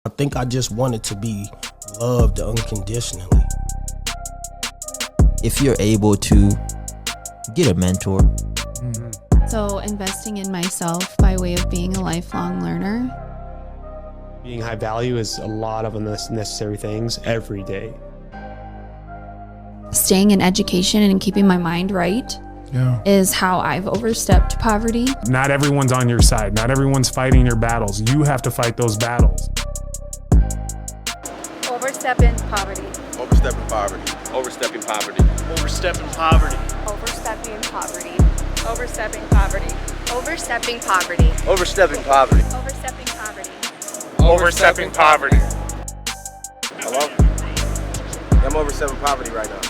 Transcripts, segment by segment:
I think I just wanted to be loved unconditionally. If you're able to get a mentor. So investing in myself by way of being a lifelong learner. Being high value is a lot of unnecessary things every day. Staying in education and keeping my mind right is how I've overstepped poverty. Not everyone's on your side. Not everyone's fighting your battles. You have to fight those battles. Overstepping poverty. Overstepping poverty. Overstepping poverty. Overstepping poverty. Overstepping poverty. Overstepping poverty. Overstepping poverty. Overstepping poverty. Overstepping poverty. Overstepping poverty. Hello? I'm overstepping poverty right now.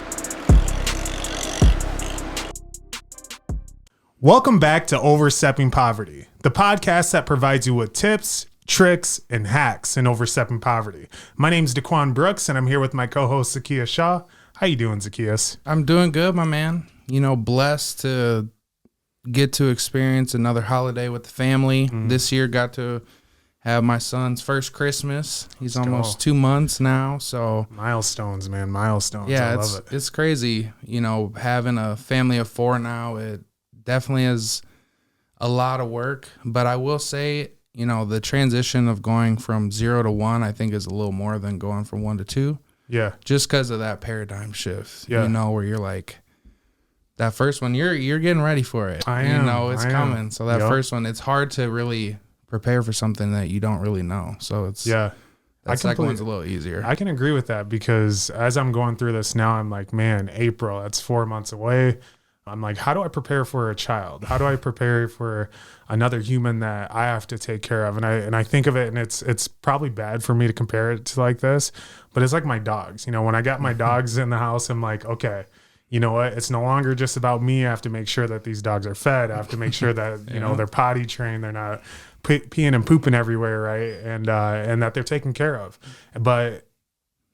Welcome back to Overstepping Poverty, the podcast that provides you with tips, tricks, and hacks in overstepping poverty. My name's Daquan Brooks, and I'm here with my co-host, Zacchaeus Shaw. How you doing, Zacchaeus? I'm doing good, my man. You know, blessed to get to experience another holiday with the family. This year got to have my son's first Christmas. He's almost 2 months now, so Milestones, man, milestones. yeah, I love it. It's crazy. You know, having a family of four now, it definitely is a lot of work. But I will say, you know, the transition of going from 0 to 1, I think, is a little more than going from 1 to 2. Yeah, Just because of that paradigm shift. Yeah. You know, where you're like, that first one, you're getting ready for it. I am. You know, it's I coming. am. So that Yep. first one, it's hard to really prepare for something that you don't really know. So it's yeah. that second one's a little easier. I can agree with that because as I'm going through this now, I'm like, man, April, that's 4 months away. I'm like, how do I prepare for a child? How do I prepare for another human that I have to take care of? And I think of it, and it's probably bad for me to compare it to like this, but it's like my dogs. You know, when I got my dogs in the house, I'm like, okay, you know what? It's no longer just about me. I have to make sure that these dogs are fed. I have to make sure that, you know, they're potty trained. They're not peeing and pooping everywhere, right? And that they're taken care of. But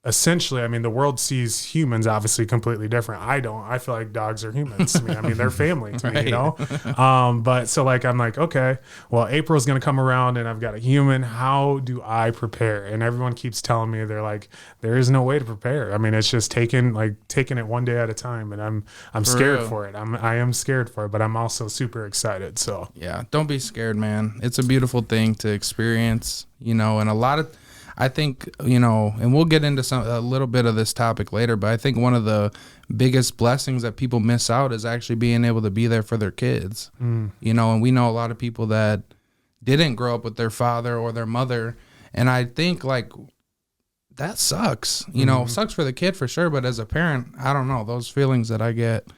essentially, I mean, the world sees humans obviously completely different. I don't. I feel like dogs are humans to me. I mean, they're family to me, you know? But so like, I'm like, okay, well, April's going to come around and I've got a human. How do I prepare? And everyone keeps telling me, they're like, there is no way to prepare. I mean, it's just taking it one day at a time. And I'm scared for it. I am scared for it, but I'm also super excited. So yeah, don't be scared, man. It's a beautiful thing to experience, you know, and I think, you know, and we'll get into a little bit of this topic later, but I think one of the biggest blessings that people miss out is actually being able to be there for their kids, you know, and we know a lot of people that didn't grow up with their father or their mother. And I think like that sucks, you know, sucks for the kid for sure. But as a parent, I don't know, those feelings that I get,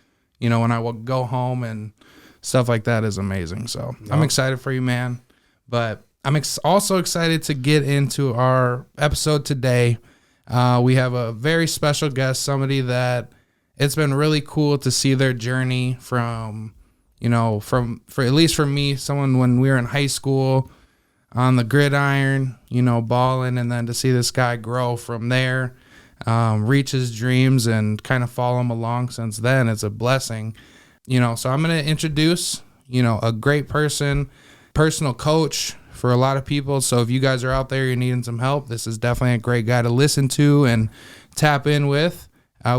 you know, when I will go home and stuff like that is amazing. So I'm excited for you, man. But I'm also excited to get into our episode today. We have a very special guest, somebody that it's been really cool to see their journey from, you know, for at least for me, someone when we were in high school on the gridiron, you know, balling, and then to see this guy grow from there, reach his dreams and kind of follow him along since then. It's a blessing, you know. So I'm going to introduce, you know, a great person, personal coach for a lot of people. So if you guys are out there, you're needing some help, this is definitely a great guy to listen to and tap in with.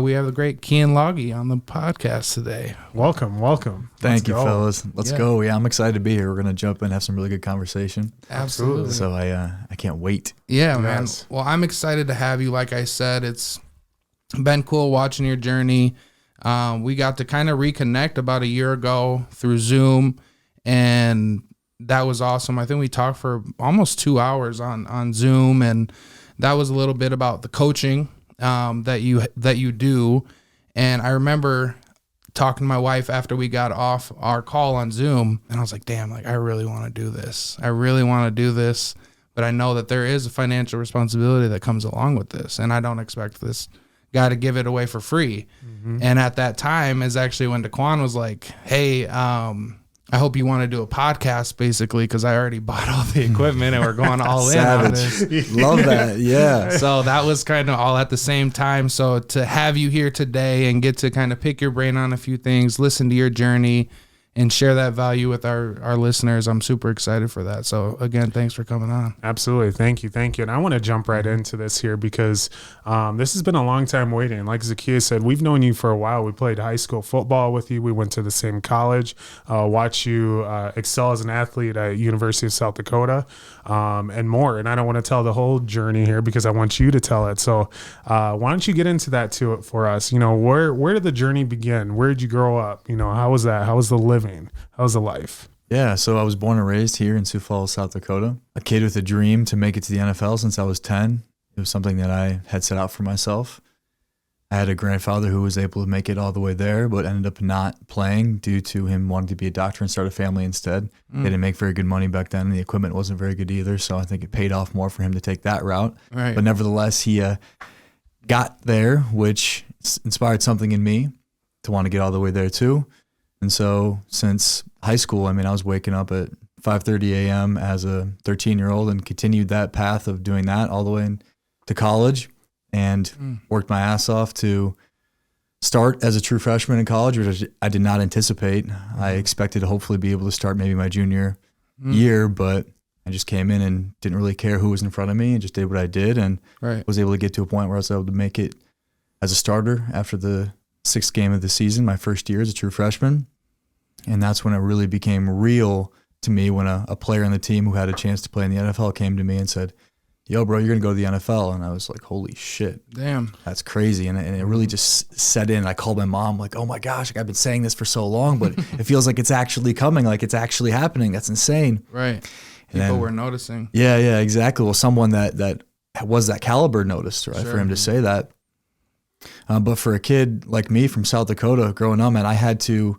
We have the great Keyen Lage on the podcast today. welcome. Thank you, fellas. Let's go. Yeah, I'm excited to be here. We're going to jump in and have some really good conversation. Absolutely. So I can't wait. Yeah, man. Well, I'm excited to have you. Like I said, it's been cool watching your journey. We got to kind of reconnect about a year ago through Zoom, and that was awesome. I think we talked for almost 2 hours on Zoom, and that was a little bit about the coaching that you do. And I remember talking to my wife after we got off our call on Zoom, and I was like, damn, like I really want to do this. But I know that there is a financial responsibility that comes along with this, and I don't expect this guy to give it away for free. And at that time is actually when Daquan was like, hey, I hope you want to do a podcast, basically, because I already bought all the equipment and we're going all in on this. Love that. Yeah. So that was kind of all at the same time. So to have you here today and get to kind of pick your brain on a few things, listen to your journey, and share that value with our listeners. I'm super excited for that. So again, thanks for coming on. Absolutely. Thank you. And I want to jump right into this here because this has been a long time waiting. Like Zacchaeus said, we've known you for a while. We played high school football with you. We went to the same college, watched you excel as an athlete at University of South Dakota, and more. And I don't want to tell the whole journey here because I want you to tell it. So why don't you get into that for us? Where did the journey begin? Where did you grow up? How was that? How was the living? How was the life? Yeah, so I was born and raised here in Sioux Falls, South Dakota. A kid with a dream to make it to the NFL since I was 10. It was something that I had set out for myself. I had a grandfather who was able to make it all the way there, but ended up not playing due to him wanting to be a doctor and start a family instead. They didn't make very good money back then, and the equipment wasn't very good either, so I think it paid off more for him to take that route. Right. But nevertheless, he got there, which inspired something in me to want to get all the way there too. And so since high school, I was waking up at 5:30 a.m. as a 13-year-old and continued that path of doing that all the way into college and worked my ass off to start as a true freshman in college, which I did not anticipate. I expected to hopefully be able to start maybe my junior year, but I just came in and didn't really care who was in front of me and just did what I did and was able to get to a point where I was able to make it as a starter after the 6th game of the season, my first year as a true freshman. And that's when it really became real to me when a player on the team who had a chance to play in the NFL came to me and said, "Yo, bro, you're going to go to the NFL." And I was like, holy shit. Damn. That's crazy. And it really just set in. I called my mom like, oh my gosh, I've been saying this for so long, but it feels like it's actually coming, like it's actually happening. That's insane. Right. People were noticing. Yeah, exactly. Well, someone that was that caliber noticed, right, for him to say that. But for a kid like me from South Dakota growing up, man, I had to,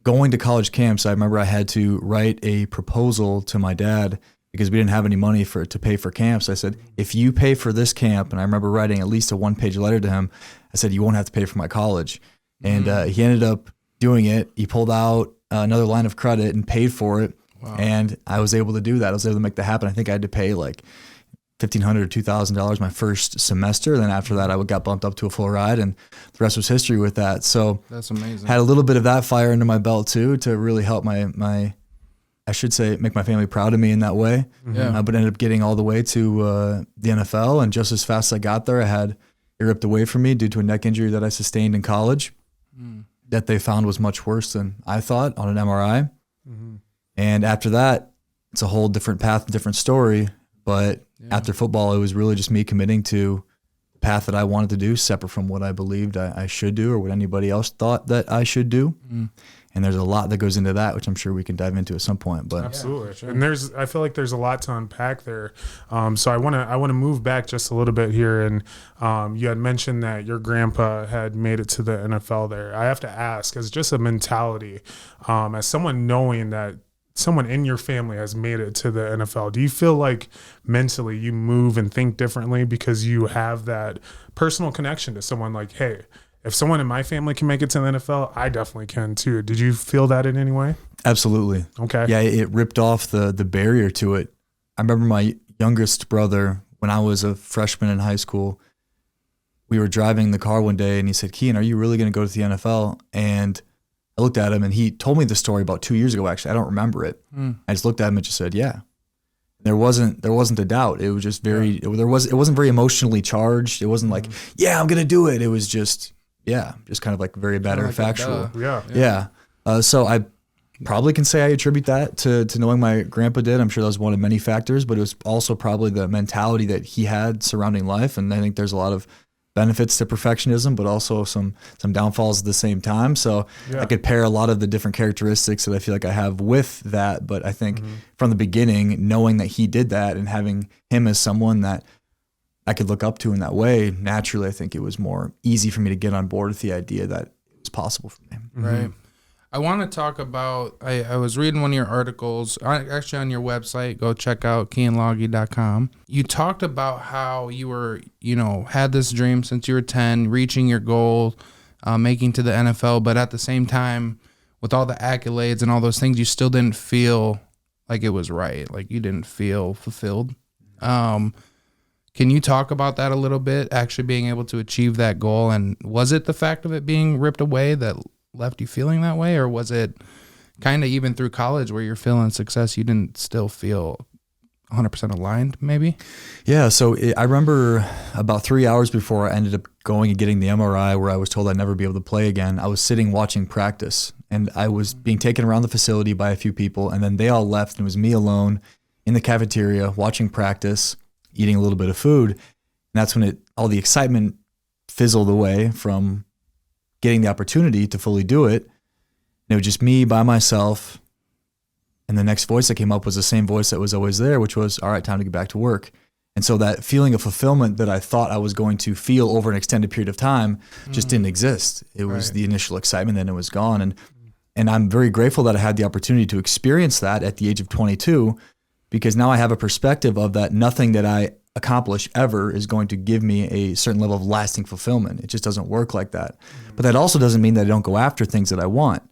going to college camps, I remember I had to write a proposal to my dad because we didn't have any money to pay for camps. I said, if you pay for this camp, and I remember writing at least a 1-page letter to him, I said, you won't have to pay for my college. And he ended up doing it. He pulled out another line of credit and paid for it. Wow. And I was able to do that. I was able to make that happen. I think I had to pay like $1,500 or $2,000 my first semester. Then after that, I got bumped up to a full ride, and the rest was history with that. So that's amazing. Had a little bit of that fire under my belt too, to really help my I should say, make my family proud of me in that way. Yeah. But ended up getting all the way to the NFL, and just as fast as I got there, I had it ripped away from me due to a neck injury that I sustained in college that they found was much worse than I thought on an MRI. And after that, it's a whole different path, different story. But after football, it was really just me committing to the path that I wanted to do, separate from what I believed I should do or what anybody else thought that I should do. And there's a lot that goes into that, which I'm sure we can dive into at some point. But absolutely, sure. And I feel like there's a lot to unpack there. So I want to move back just a little bit here. And you had mentioned that your grandpa had made it to the NFL there. I have to ask, as just a mentality, as someone knowing that someone in your family has made it to the NFL, do you feel like mentally you move and think differently because you have that personal connection to someone like, hey, if someone in my family can make it to the NFL, I definitely can too. Did you feel that in any way? Absolutely. Okay. Yeah, it ripped off the barrier to it. I remember my youngest brother, when I was a freshman in high school, we were driving the car one day and he said, "Keyen, are you really going to go to the NFL?" And I looked at him and he told me the story about 2 years ago, actually. I don't remember it. I just looked at him and just said, yeah. There wasn't a doubt. It was just it wasn't very emotionally charged. It wasn't like, yeah, I'm going to do it. It was just, just kind of like very matter of factual. So I probably can say I attribute that to knowing my grandpa did. I'm sure that was one of many factors, but it was also probably the mentality that he had surrounding life. And I think there's a lot of benefits to perfectionism, but also some downfalls at the same time. So I could pair a lot of the different characteristics that I feel like I have with that. But I think from the beginning, knowing that he did that and having him as someone that I could look up to in that way, naturally, I think it was more easy for me to get on board with the idea that it was possible for me. Right. I want to talk about, I was reading one of your articles, actually on your website, go check out KeyenLage.com. You talked about how you were, had this dream since you were 10, reaching your goal, making to the NFL, but at the same time, with all the accolades and all those things, you still didn't feel like it was right. Like you didn't feel fulfilled. Can you talk about that a little bit, actually being able to achieve that goal? And was it the fact of it being ripped away that left you feeling that way, or was it kind of even through college where you're feeling success, you didn't still feel 100% aligned maybe? Yeah. So I remember about 3 hours before I ended up going and getting the MRI, where I was told I'd never be able to play again, I was sitting watching practice, and I was being taken around the facility by a few people, and then they all left, and it was me alone in the cafeteria watching practice, eating a little bit of food. And that's when all the excitement fizzled away from getting the opportunity to fully do it. And it was just me by myself. And the next voice that came up was the same voice that was always there, which was, all right, time to get back to work. And so that feeling of fulfillment that I thought I was going to feel over an extended period of time just didn't exist. It was the initial excitement, then it was gone. And I'm very grateful that I had the opportunity to experience that at the age of 22, because now I have a perspective of that nothing that I accomplish ever is going to give me a certain level of lasting fulfillment. It just doesn't work like that. But that also doesn't mean that I don't go after things that I want.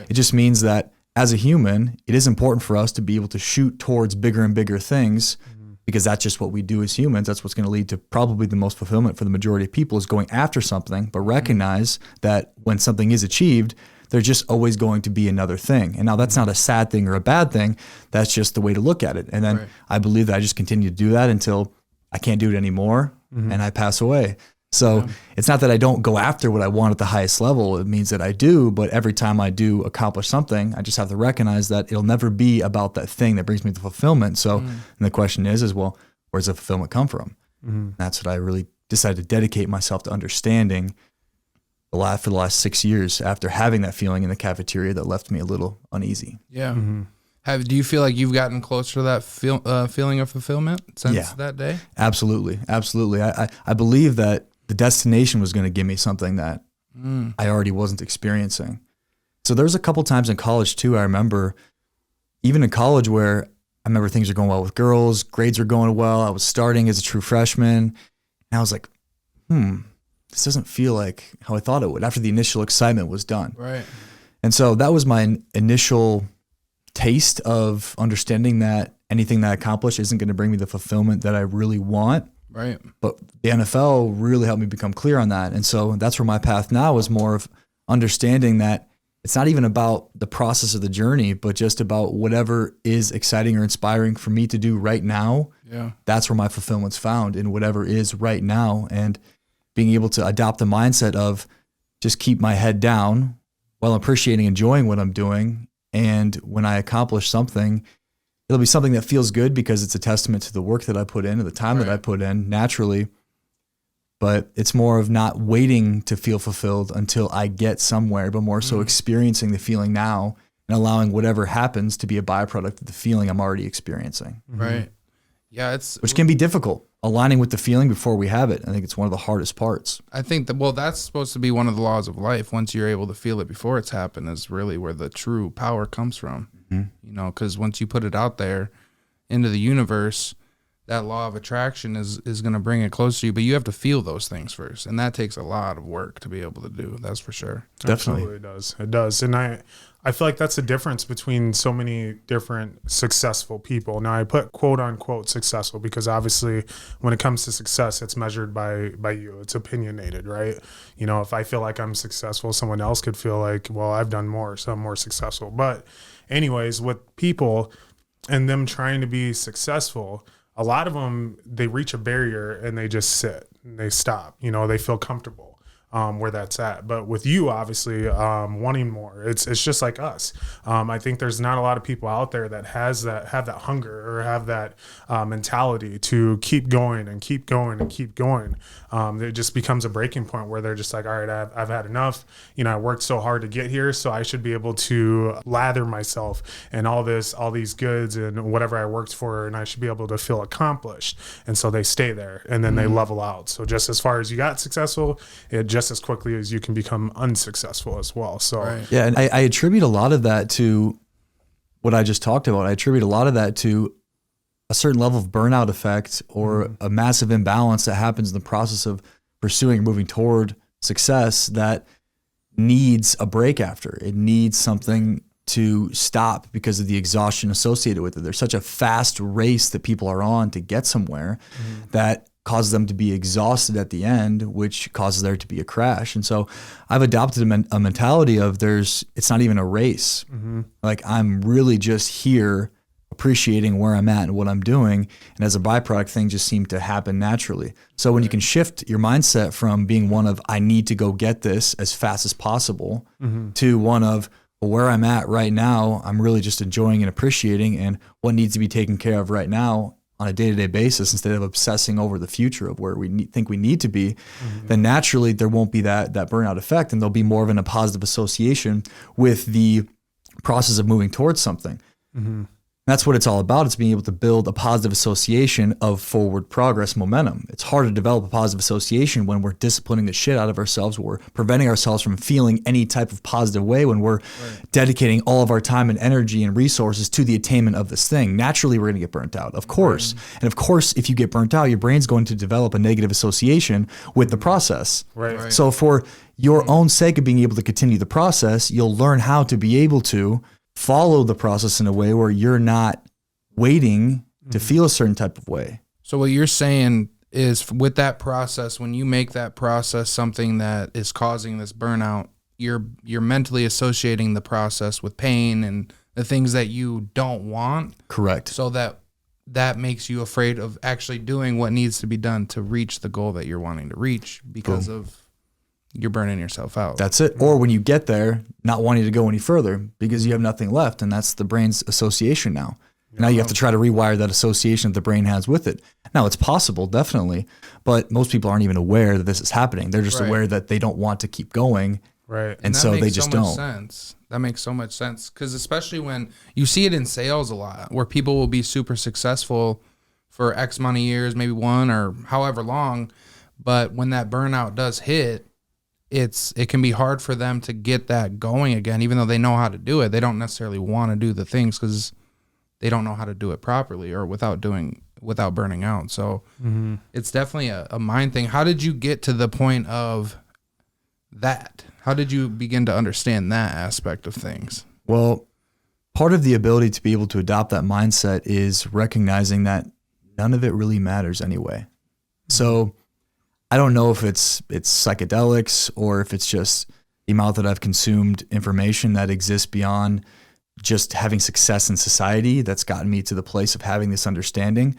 It just means that as a human, it is important for us to be able to shoot towards bigger and bigger things, because that's just what we do as humans. That's what's going to lead to probably the most fulfillment for the majority of people, is going after something, but recognize that when something is achieved, there's just always going to be another thing. And now that's not a sad thing or a bad thing. That's just the way to look at it. And then I believe that I just continue to do that until I can't do it anymore and I pass away. So it's not that I don't go after what I want at the highest level. It means that I do, but every time I do accomplish something, I just have to recognize that it'll never be about that thing that brings me the fulfillment. So and the question is, well, where's the fulfillment come from? That's what I really decided to dedicate myself to understanding for the last 6 years, after having that feeling in the cafeteria that left me a little uneasy. Yeah. Do you feel like you've gotten closer to that feeling of fulfillment since that day? Absolutely. Absolutely. I believe that the destination was going to give me something that I already wasn't experiencing. So there was a couple times in college too, I remember, even in college, where I remember things were going well with girls, grades were going well, I was starting as a true freshman, and I was like, this doesn't feel like how I thought it would after the initial excitement was done. Right. And so that was my initial taste of understanding that anything that I accomplish isn't going to bring me the fulfillment that I really want. Right. But the NFL really helped me become clear on that. And so that's where my path now is more of understanding that it's not even about the process of the journey, but just about whatever is exciting or inspiring for me to do right now. Yeah. That's where my fulfillment's found, in whatever is right now. And being able to adopt the mindset of just keep my head down while appreciating, enjoying what I'm doing. And when I accomplish something, it'll be something that feels good because it's a testament to the work that I put in and the time that I put in naturally. But it's more of not waiting to feel fulfilled until I get somewhere, but more so experiencing the feeling now and allowing whatever happens to be a byproduct of the feeling I'm already experiencing. Right. Yeah, which can be difficult, aligning with the feeling before we have it. I think it's one of the hardest parts. I think that's supposed to be one of the laws of life. Once you're able to feel it before it's happened is really where the true power comes from. You know, because once you put it out there into the universe, that law of attraction is going to bring it closer to you. But you have to feel those things first, and that takes a lot of work to be able to do. That's for sure. Definitely. Absolutely, it does. It does. And I feel like that's the difference between so many different successful people. Now, I put quote unquote successful because obviously when it comes to success, it's measured by you. It's opinionated, right? You know, if I feel like I'm successful, someone else could feel like, well, I've done more, so I'm more successful. But anyways, with people and them trying to be successful, a lot of them, they reach a barrier and they just sit and they stop. You know, they feel comfortable where that's at. But with you, obviously, wanting more, it's just like us. I think there's not a lot of people out there that have that hunger or have that mentality to keep going and keep going and keep going. It just becomes a breaking point where they're just like, all right, I've had enough. You know, I worked so hard to get here, so I should be able to lather myself and all these goods and whatever I worked for, and I should be able to feel accomplished. And so they stay there and then they level out. So just as far as you got successful, it just as quickly as you can become unsuccessful as well. So yeah, and I attribute a lot of that to what I just talked about. I attribute a lot of that to a certain level of burnout effect or a massive imbalance that happens in the process of pursuing or moving toward success that needs a break after. It needs something to stop because of the exhaustion associated with it. There's such a fast race that people are on to get somewhere that causes them to be exhausted at the end, which causes there to be a crash. And so I've adopted a mentality of it's not even a race. Like I'm really just here appreciating where I'm at and what I'm doing. And as a byproduct, things just seem to happen naturally. So when you can shift your mindset from being one of, I need to go get this as fast as possible, to one of, well, where I'm at right now, I'm really just enjoying and appreciating, and what needs to be taken care of right now on a day-to-day basis, instead of obsessing over the future of where we think we need to be, then naturally there won't be that burnout effect, and there'll be more of a positive association with the process of moving towards something. That's what it's all about. It's being able to build a positive association of forward progress momentum. It's hard to develop a positive association when we're disciplining the shit out of ourselves, when we're preventing ourselves from feeling any type of positive way, when we're dedicating all of our time and energy and resources to the attainment of this thing. Naturally, we're going to get burnt out, of course. And of course, if you get burnt out, your brain's going to develop a negative association with the process. So for your own sake of being able to continue the process, you'll learn how to be able to follow the process in a way where you're not waiting to feel a certain type of way. So what you're saying is, with that process, when you make that process something that is causing this burnout, you're mentally associating the process with pain and the things that you don't want. Correct. So that makes you afraid of actually doing what needs to be done to reach the goal that you're wanting to reach, because of you're burning yourself out. That's it. Or when you get there, not wanting to go any further because you have nothing left, and that's the brain's association now. Now you have to try to rewire that association that the brain has with it. Now it's possible, definitely, but most people aren't even aware that this is happening. They're just aware that they don't want to keep going. And so they just don't. That makes so much sense, because especially when you see it in sales a lot, where people will be super successful for X amount of years, maybe one or however long, but when that burnout does hit, it can be hard for them to get that going again, even though they know how to do it. They don't necessarily want to do the things because they don't know how to do it properly or without burning out. So it's definitely a mind thing. How did you get to the point of that? How did you begin to understand that aspect of things? Well, part of the ability to be able to adopt that mindset is recognizing that none of it really matters anyway. So I don't know if it's psychedelics or if it's just the amount that I've consumed information that exists beyond just having success in society that's gotten me to the place of having this understanding.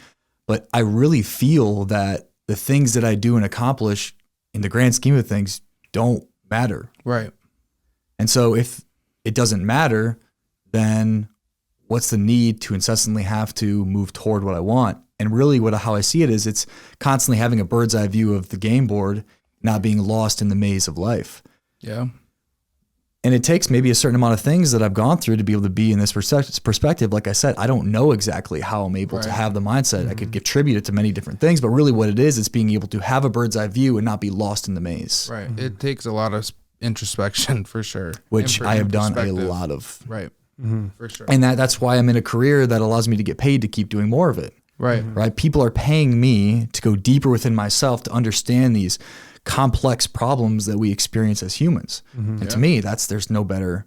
But I really feel that the things that I do and accomplish in the grand scheme of things don't matter. Right. And so if it doesn't matter, then what's the need to incessantly have to move toward what I want? And really how I see it is, it's constantly having a bird's eye view of the game board, not being lost in the maze of life. Yeah. And it takes maybe a certain amount of things that I've gone through to be able to be in this perspective. Like I said, I don't know exactly how I'm able to have the mindset. I could attribute it to many different things, but really what it is, it's being able to have a bird's eye view and not be lost in the maze. Right. It takes a lot of introspection for sure. Which I have done a lot of. Right. For sure. And that's why I'm in a career that allows me to get paid to keep doing more of it. Right. Right. People are paying me to go deeper within myself to understand these complex problems that we experience as humans. And to me, there's no better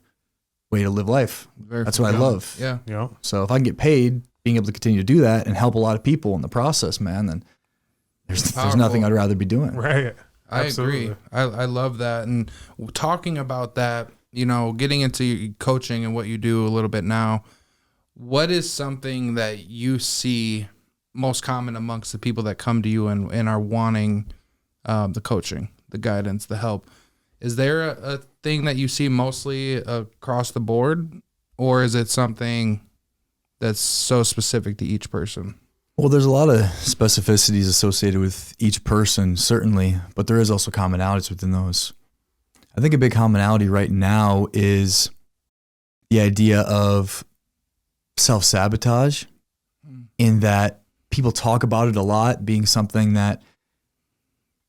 way to live life. That's what I love. Yeah. So if I can get paid being able to continue to do that and help a lot of people in the process, man, then there's nothing I'd rather be doing. Right. I agree. I love that. And talking about that, getting into coaching and what you do a little bit now, what is something that you see most common amongst the people that come to you and are wanting the coaching, the guidance, the help? Is there a thing that you see mostly across the board, or is it something that's so specific to each person? Well, there's a lot of specificities associated with each person, certainly, but there is also commonalities within those. I think a big commonality right now is the idea of self-sabotage, in that people talk about it a lot being something that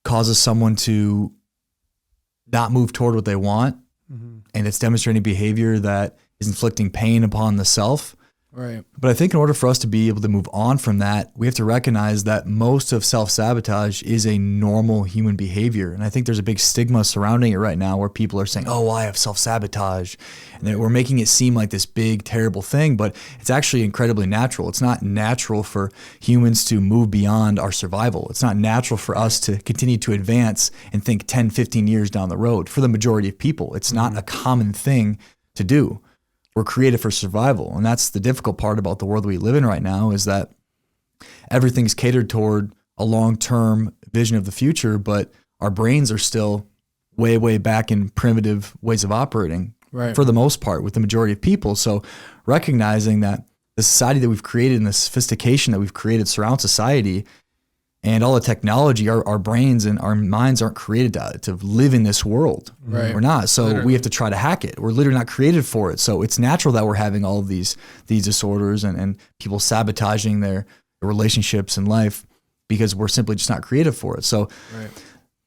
causes someone to not move toward what they want. And it's demonstrating behavior that is inflicting pain upon the self. Right. But I think in order for us to be able to move on from that, we have to recognize that most of self-sabotage is a normal human behavior. And I think there's a big stigma surrounding it right now where people are saying, oh, well, I have self-sabotage. And we're making it seem like this big, terrible thing, but it's actually incredibly natural. It's not natural for humans to move beyond our survival. It's not natural for us to continue to advance and think 10, 15 years down the road. For the majority of people, it's not a common thing to do. We're created for survival. And that's the difficult part about the world we live in right now, is that everything's catered toward a long-term vision of the future, but our brains are still way, way back in primitive ways of operating, right, for the most part, with the majority of people. So recognizing that the society that we've created and the sophistication that we've created surround society and all the technology, our brains and our minds aren't created to live in this world. Right. We're not. So literally, we have to try to hack it. We're literally not created for it. So it's natural that we're having all of these disorders and people sabotaging their relationships in life because we're simply just not created for it. So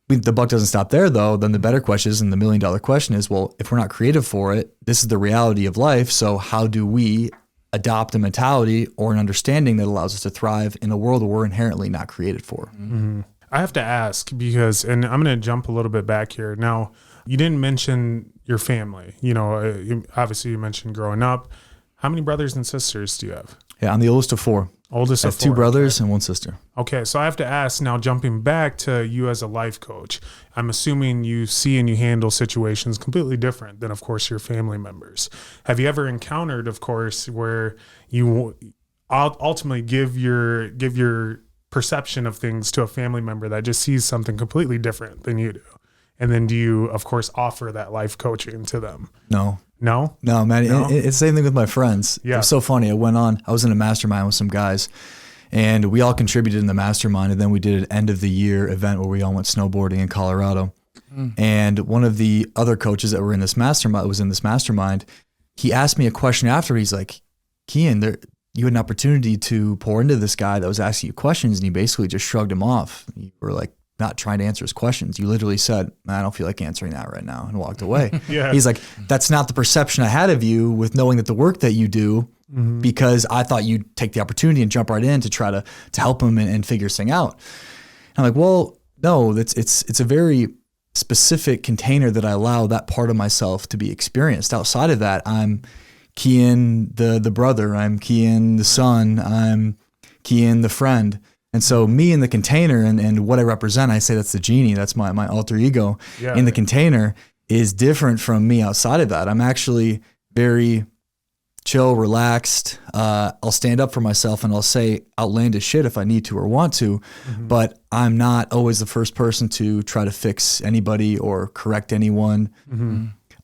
the buck doesn't stop there, though. Then the better question is, and the $1 million question is, well, if we're not created for it, this is the reality of life. So how do we adopt a mentality or an understanding that allows us to thrive in a world where we're inherently not created for? Mm-hmm. I have to ask because, and I'm going to jump a little bit back here. Now, you didn't mention your family. Obviously you mentioned growing up. How many brothers and sisters do you have? Yeah, I'm the oldest of four. I have two brothers and one sister. Okay, so I have to ask now, jumping back to you as a life coach, I'm assuming you see and you handle situations completely different than, of course, your family members. Have you ever encountered, of course, where you ultimately give your perception of things to a family member that just sees something completely different than you do? And then do you, of course, offer that life coaching to them? No, man. No? It's the same thing with my friends. Yeah. It was so funny. I was in a mastermind with some guys, and we all contributed in the mastermind. And then we did an end of the year event where we all went snowboarding in Colorado. And one of the other coaches that were in this mastermind, he asked me a question after. He's like, Keyen, you had an opportunity to pour into this guy that was asking you questions, and you basically just shrugged him off. You were like, not trying to answer his questions. You literally said, I don't feel like answering that right now, and walked away. Yeah. He's like, that's not the perception I had of you with knowing that the work that you do, because I thought you'd take the opportunity and jump right in to try to help him and figure this thing out. And I'm like, well, no, it's a very specific container that I allow that part of myself to be experienced. Outside of that, I'm Keyen the brother, I'm Keyen the son, I'm Keyen the friend. And so me in the container and what I represent, I say that's the Genie, that's my alter ego in the container, is different from me outside of that. I'm actually very chill, relaxed. I'll stand up for myself and I'll say outlandish shit if I need to or want to, but I'm not always the first person to try to fix anybody or correct anyone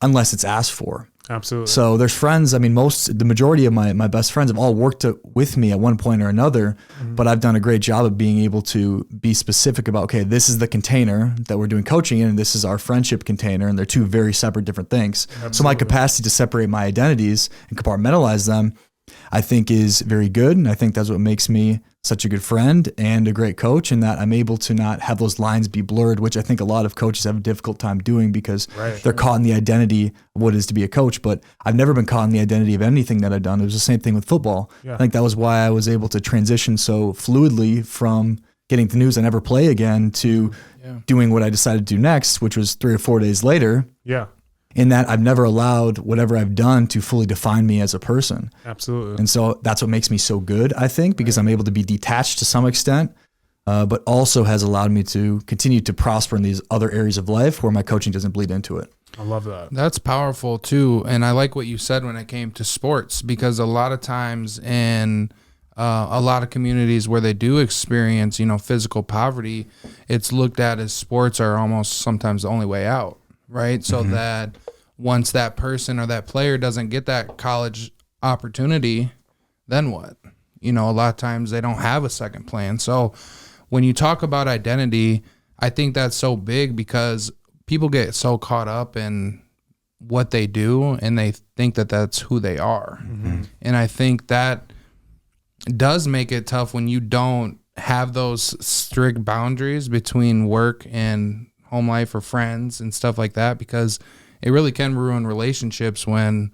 unless it's asked for. Absolutely. So there's friends. I mean, the majority of my best friends have all worked with me at one point or another, but I've done a great job of being able to be specific about, okay, this is the container that we're doing coaching in, and this is our friendship container, and they're two very separate different things. Absolutely. So my capacity to separate my identities and compartmentalize them, I think, is very good, and I think that's what makes me such a good friend and a great coach, and that I'm able to not have those lines be blurred, which I think a lot of coaches have a difficult time doing because they're caught in the identity of what it is to be a coach. But I've never been caught in the identity of anything that I've done. It was the same thing with football. Yeah. I think that was why I was able to transition so fluidly from getting the news I never play again to doing what I decided to do next, which was 3 or 4 days later. Yeah. In that I've never allowed whatever I've done to fully define me as a person. Absolutely. And so that's what makes me so good, I think, because I'm able to be detached to some extent, but also has allowed me to continue to prosper in these other areas of life where my coaching doesn't bleed into it. I love that. That's powerful too. And I like what you said when it came to sports, because a lot of times in a lot of communities where they do experience, physical poverty, it's looked at as sports are almost sometimes the only way out. Right. So that once that person or that player doesn't get that college opportunity, then what? A lot of times they don't have a second plan. So when you talk about identity, I think that's so big because people get so caught up in what they do and they think that that's who they are. And I think that does make it tough when you don't have those strict boundaries between work and home life or friends and stuff like that, because it really can ruin relationships when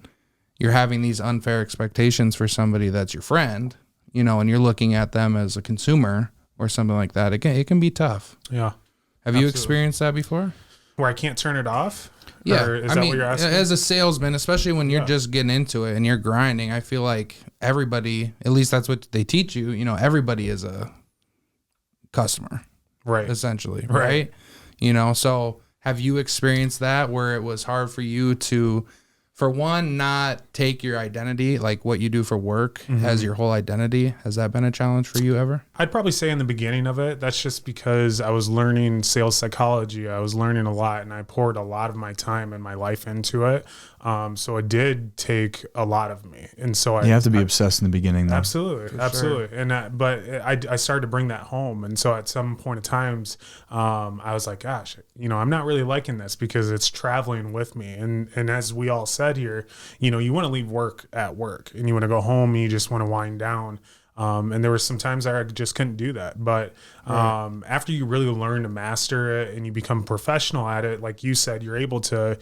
you're having these unfair expectations for somebody that's your friend, you know, and you're looking at them as a consumer or something like that. It can be tough. Yeah. Have you experienced that before? Where I can't turn it off? Yeah. Or is that what you're asking? As a salesman, especially when you're just getting into it and you're grinding, I feel like everybody, at least that's what they teach you, you know, everybody is a customer. Right. Essentially. Right. You know, so have you experienced that where it was hard for you to, for one, not take your identity, like what you do for work, as your whole identity? Has that been a challenge for you ever? I'd probably say in the beginning of it, that's just because I was learning sales psychology. I was learning a lot, and I poured a lot of my time and my life into it. So it did take a lot of me. And so you have to be obsessed in the beginning, though. Absolutely. Absolutely. Sure. And but I started to bring that home. And so at some point of times, I was like, gosh, you know, I'm not really liking this because it's traveling with me. And as we all said here, you know, you want to leave work at work and you want to go home and you just want to wind down. And there were some times I just couldn't do that. But after you really learn to master it and you become professional at it, like you said, you're able to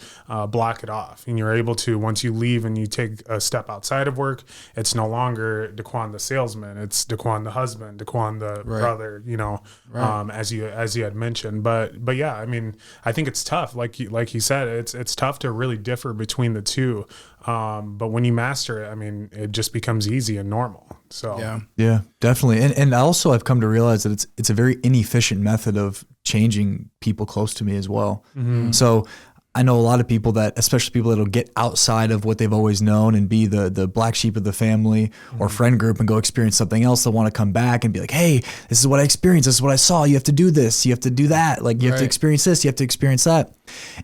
block it off. And you're able to, once you leave and you take a step outside of work, it's no longer Daquan the salesman. It's Daquan the husband, Daquan the brother, you know, as you had mentioned. But yeah, I mean, I think it's tough. Like you said, it's tough to really differ between the two. But when you master it, I mean, it just becomes easy and normal. So yeah, definitely. And also I've come to realize that it's a very inefficient method of changing people close to me as well. So I know a lot of people that, especially people that'll get outside of what they've always known and be the black sheep of the family or friend group and go experience something else. They'll want to come back and be like, hey, this is what I experienced. This is what I saw. You have to do this. You have to do that. Like you have to experience this. You have to experience that.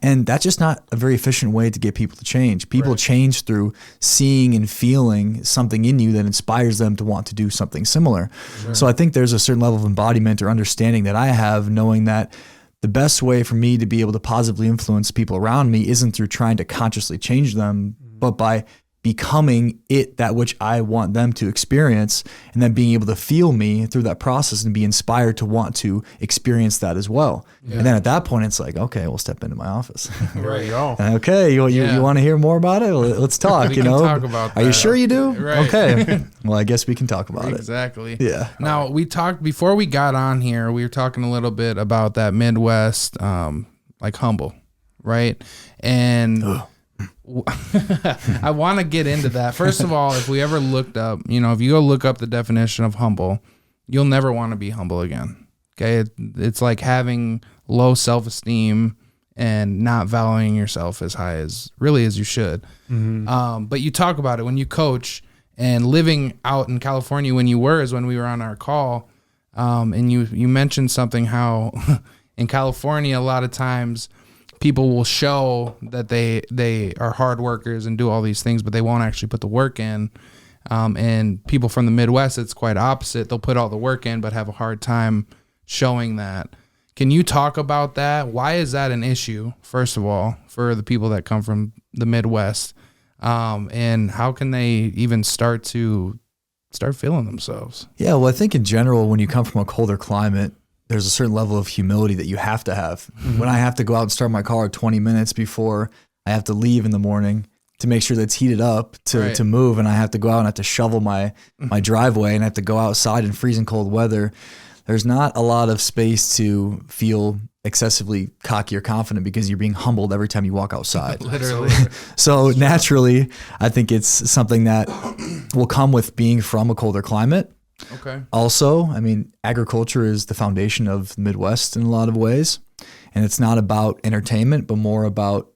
And that's just not a very efficient way to get people to change. People change through seeing and feeling something in you that inspires them to want to do something similar. So I think there's a certain level of embodiment or understanding that I have, knowing that the best way for me to be able to positively influence people around me isn't through trying to consciously change them, but by becoming that which I want them to experience, and then being able to feel me through that process and be inspired to want to experience that as well. And then at that point, it's like, okay, we'll step into my office. There you go. Okay, you want to hear more about it? Let's talk. We can talk about that. Are you sure you do? Right. Okay. Well, I guess we can talk about it. Exactly. Yeah. Now, we talked before we got on here, we were talking a little bit about that Midwest, like humble, right? And I want to get into that. First of all, if we ever looked up, you know, if you go look up the definition of humble, you'll never want to be humble again. Okay. It's like having low self-esteem and not valuing yourself as high as you should. But you talk about it when you coach, and living out in California when we were on our call. And you mentioned something, how in California, a lot of times people will show that they are hard workers and do all these things, but they won't actually put the work in. And people from the Midwest, it's quite opposite. They'll put all the work in, but have a hard time showing that. Can you talk about that? Why is that an issue, first of all, for the people that come from the Midwest? And how can they even start feeling themselves? Yeah, well, I think in general, when you come from a colder climate, there's a certain level of humility that you have to have. When I have to go out and start my car 20 minutes before I have to leave in the morning to make sure that it's heated up to move, and I have to go out and have to shovel my driveway, and I have to go outside in freezing cold weather, there's not a lot of space to feel excessively cocky or confident because you're being humbled every time you walk outside. Literally. So naturally, I think it's something that will come with being from a colder climate. Okay. Also, I mean, agriculture is the foundation of the Midwest in a lot of ways. And it's not about entertainment, but more about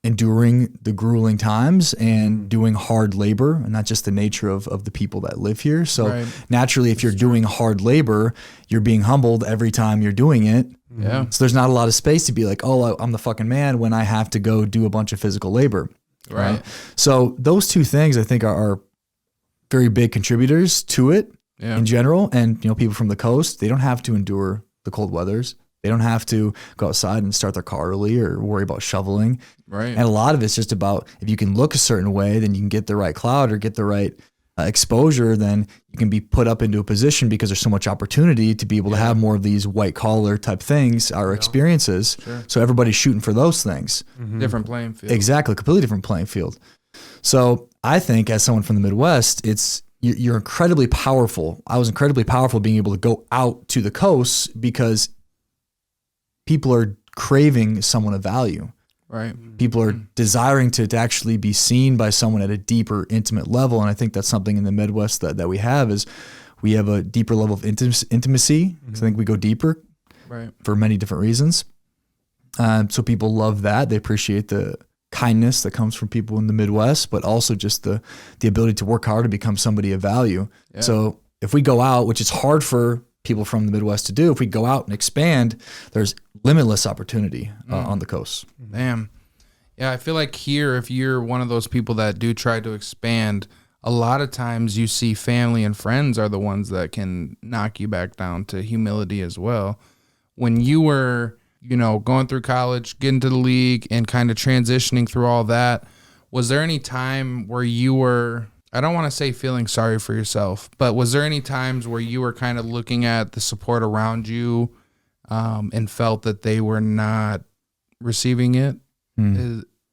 enduring the grueling times and doing hard labor, and not just the nature of the people that live here. So naturally, if you're doing hard labor, you're being humbled every time you're doing it. Yeah. So there's not a lot of space to be like, oh, I'm the fucking man when I have to go do a bunch of physical labor. Right. So those two things I think are very big contributors to it in general. And, you know, people from the coast, they don't have to endure the cold weathers. They don't have to go outside and start their car early or worry about shoveling. Right. And a lot of it's just about, if you can look a certain way, then you can get the right cloud or get the right exposure, then you can be put up into a position because there's so much opportunity to be able to have more of these white collar type things or experiences. Sure. So everybody's shooting for those things. Different playing field. Exactly. Completely different playing field. So I think as someone from the Midwest, you're incredibly powerful. I was incredibly powerful being able to go out to the coast because people are craving someone of value. Right. People are desiring to actually be seen by someone at a deeper, intimate level. And I think that's something in the Midwest that we have is we have a deeper level of intimacy. Because I think we go deeper for many different reasons. So people love that. They appreciate the kindness that comes from people in the Midwest, but also just the ability to work hard to become somebody of value. Yeah. So if we go out, which is hard for people from the Midwest to do, if we go out and expand, there's limitless opportunity on the coast. Damn. Yeah, I feel like here, if you're one of those people that do try to expand, a lot of times you see family and friends are the ones that can knock you back down to humility as well. When you were, going through college, getting to the league and kind of transitioning through all that, was there any time where you were, I don't want to say feeling sorry for yourself, but was there any times where you were kind of looking at the support around you and felt that they were not receiving it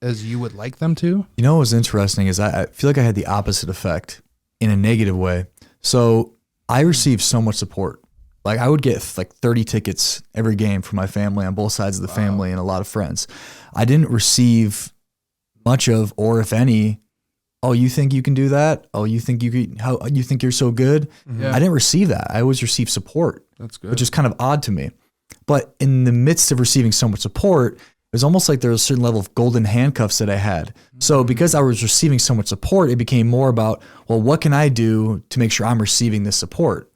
as you would like them to? You know what was interesting is I feel like I had the opposite effect in a negative way. So I received so much support. Like I would get like 30 tickets every game from my family on both sides of the family and a lot of friends. I didn't receive much of, or if any, oh, you think you can do that? Oh, you think you could, how you think you're so good? Yeah. I didn't receive that. I always received support. That's good. Which is kind of odd to me. But in the midst of receiving so much support, it was almost like there was a certain level of golden handcuffs that I had. So because I was receiving so much support, it became more about, well, what can I do to make sure I'm receiving this support?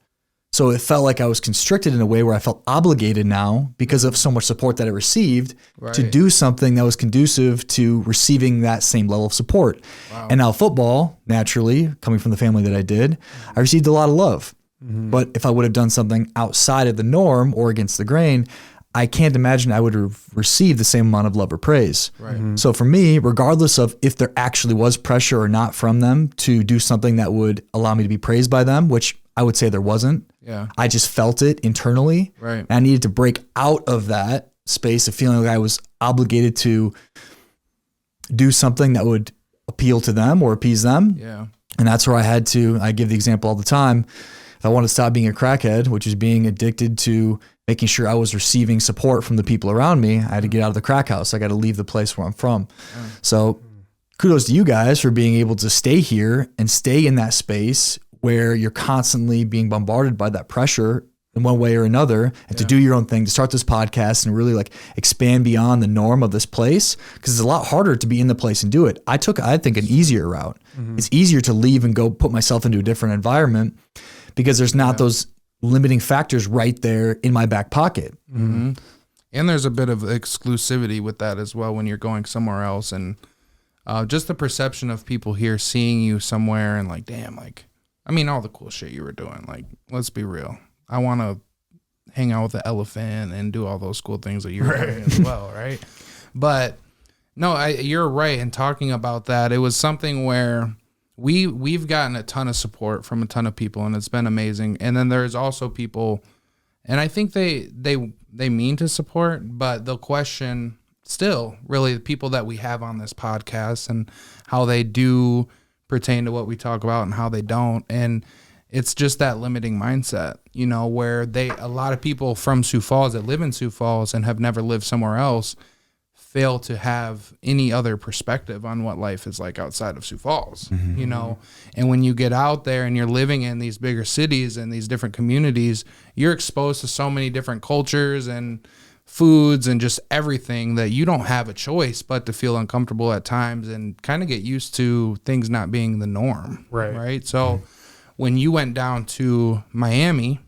So it felt like I was constricted in a way where I felt obligated now because of so much support that I received to do something that was conducive to receiving that same level of support. Wow. And now football, naturally, coming from the family that I did, I received a lot of love. But if I would have done something outside of the norm or against the grain, I can't imagine I would have received the same amount of love or praise. So for me, regardless of if there actually was pressure or not from them to do something that would allow me to be praised by them, which I would say there wasn't. Yeah. I just felt it internally. Right. And I needed to break out of that space of feeling like I was obligated to do something that would appeal to them or appease them. Yeah. And that's where I give the example all the time. If I wanted to stop being a crackhead, which is being addicted to making sure I was receiving support from the people around me, I had to get out of the crack house. I got to leave the place where I'm from. So kudos to you guys for being able to stay here and stay in that space where you're constantly being bombarded by that pressure in one way or another, and to do your own thing, to start this podcast and really like expand beyond the norm of this place, because it's a lot harder to be in the place and do it. I think, an easier route. It's easier to leave and go put myself into a different environment because there's not those limiting factors right there in my back pocket. And there's a bit of exclusivity with that as well when you're going somewhere else, and just the perception of people here seeing you somewhere and like, damn, like, I mean, all the cool shit you were doing. Like, let's be real. I want to hang out with the elephant and do all those cool things that you're doing as well, right? But no, you're right in talking about that. It was something where we've gotten a ton of support from a ton of people, and it's been amazing. And then there's also people, and I think they mean to support, but they'll question still really the people that we have on this podcast and how they do pertain to what we talk about and how they don't. And it's just that limiting mindset, where a lot of people from Sioux Falls that live in Sioux Falls and have never lived somewhere else fail to have any other perspective on what life is like outside of Sioux Falls, and when you get out there and you're living in these bigger cities and these different communities, you're exposed to so many different cultures and foods and just everything that you don't have a choice but to feel uncomfortable at times and kind of get used to things not being the norm. Right. So when you went down to Miami,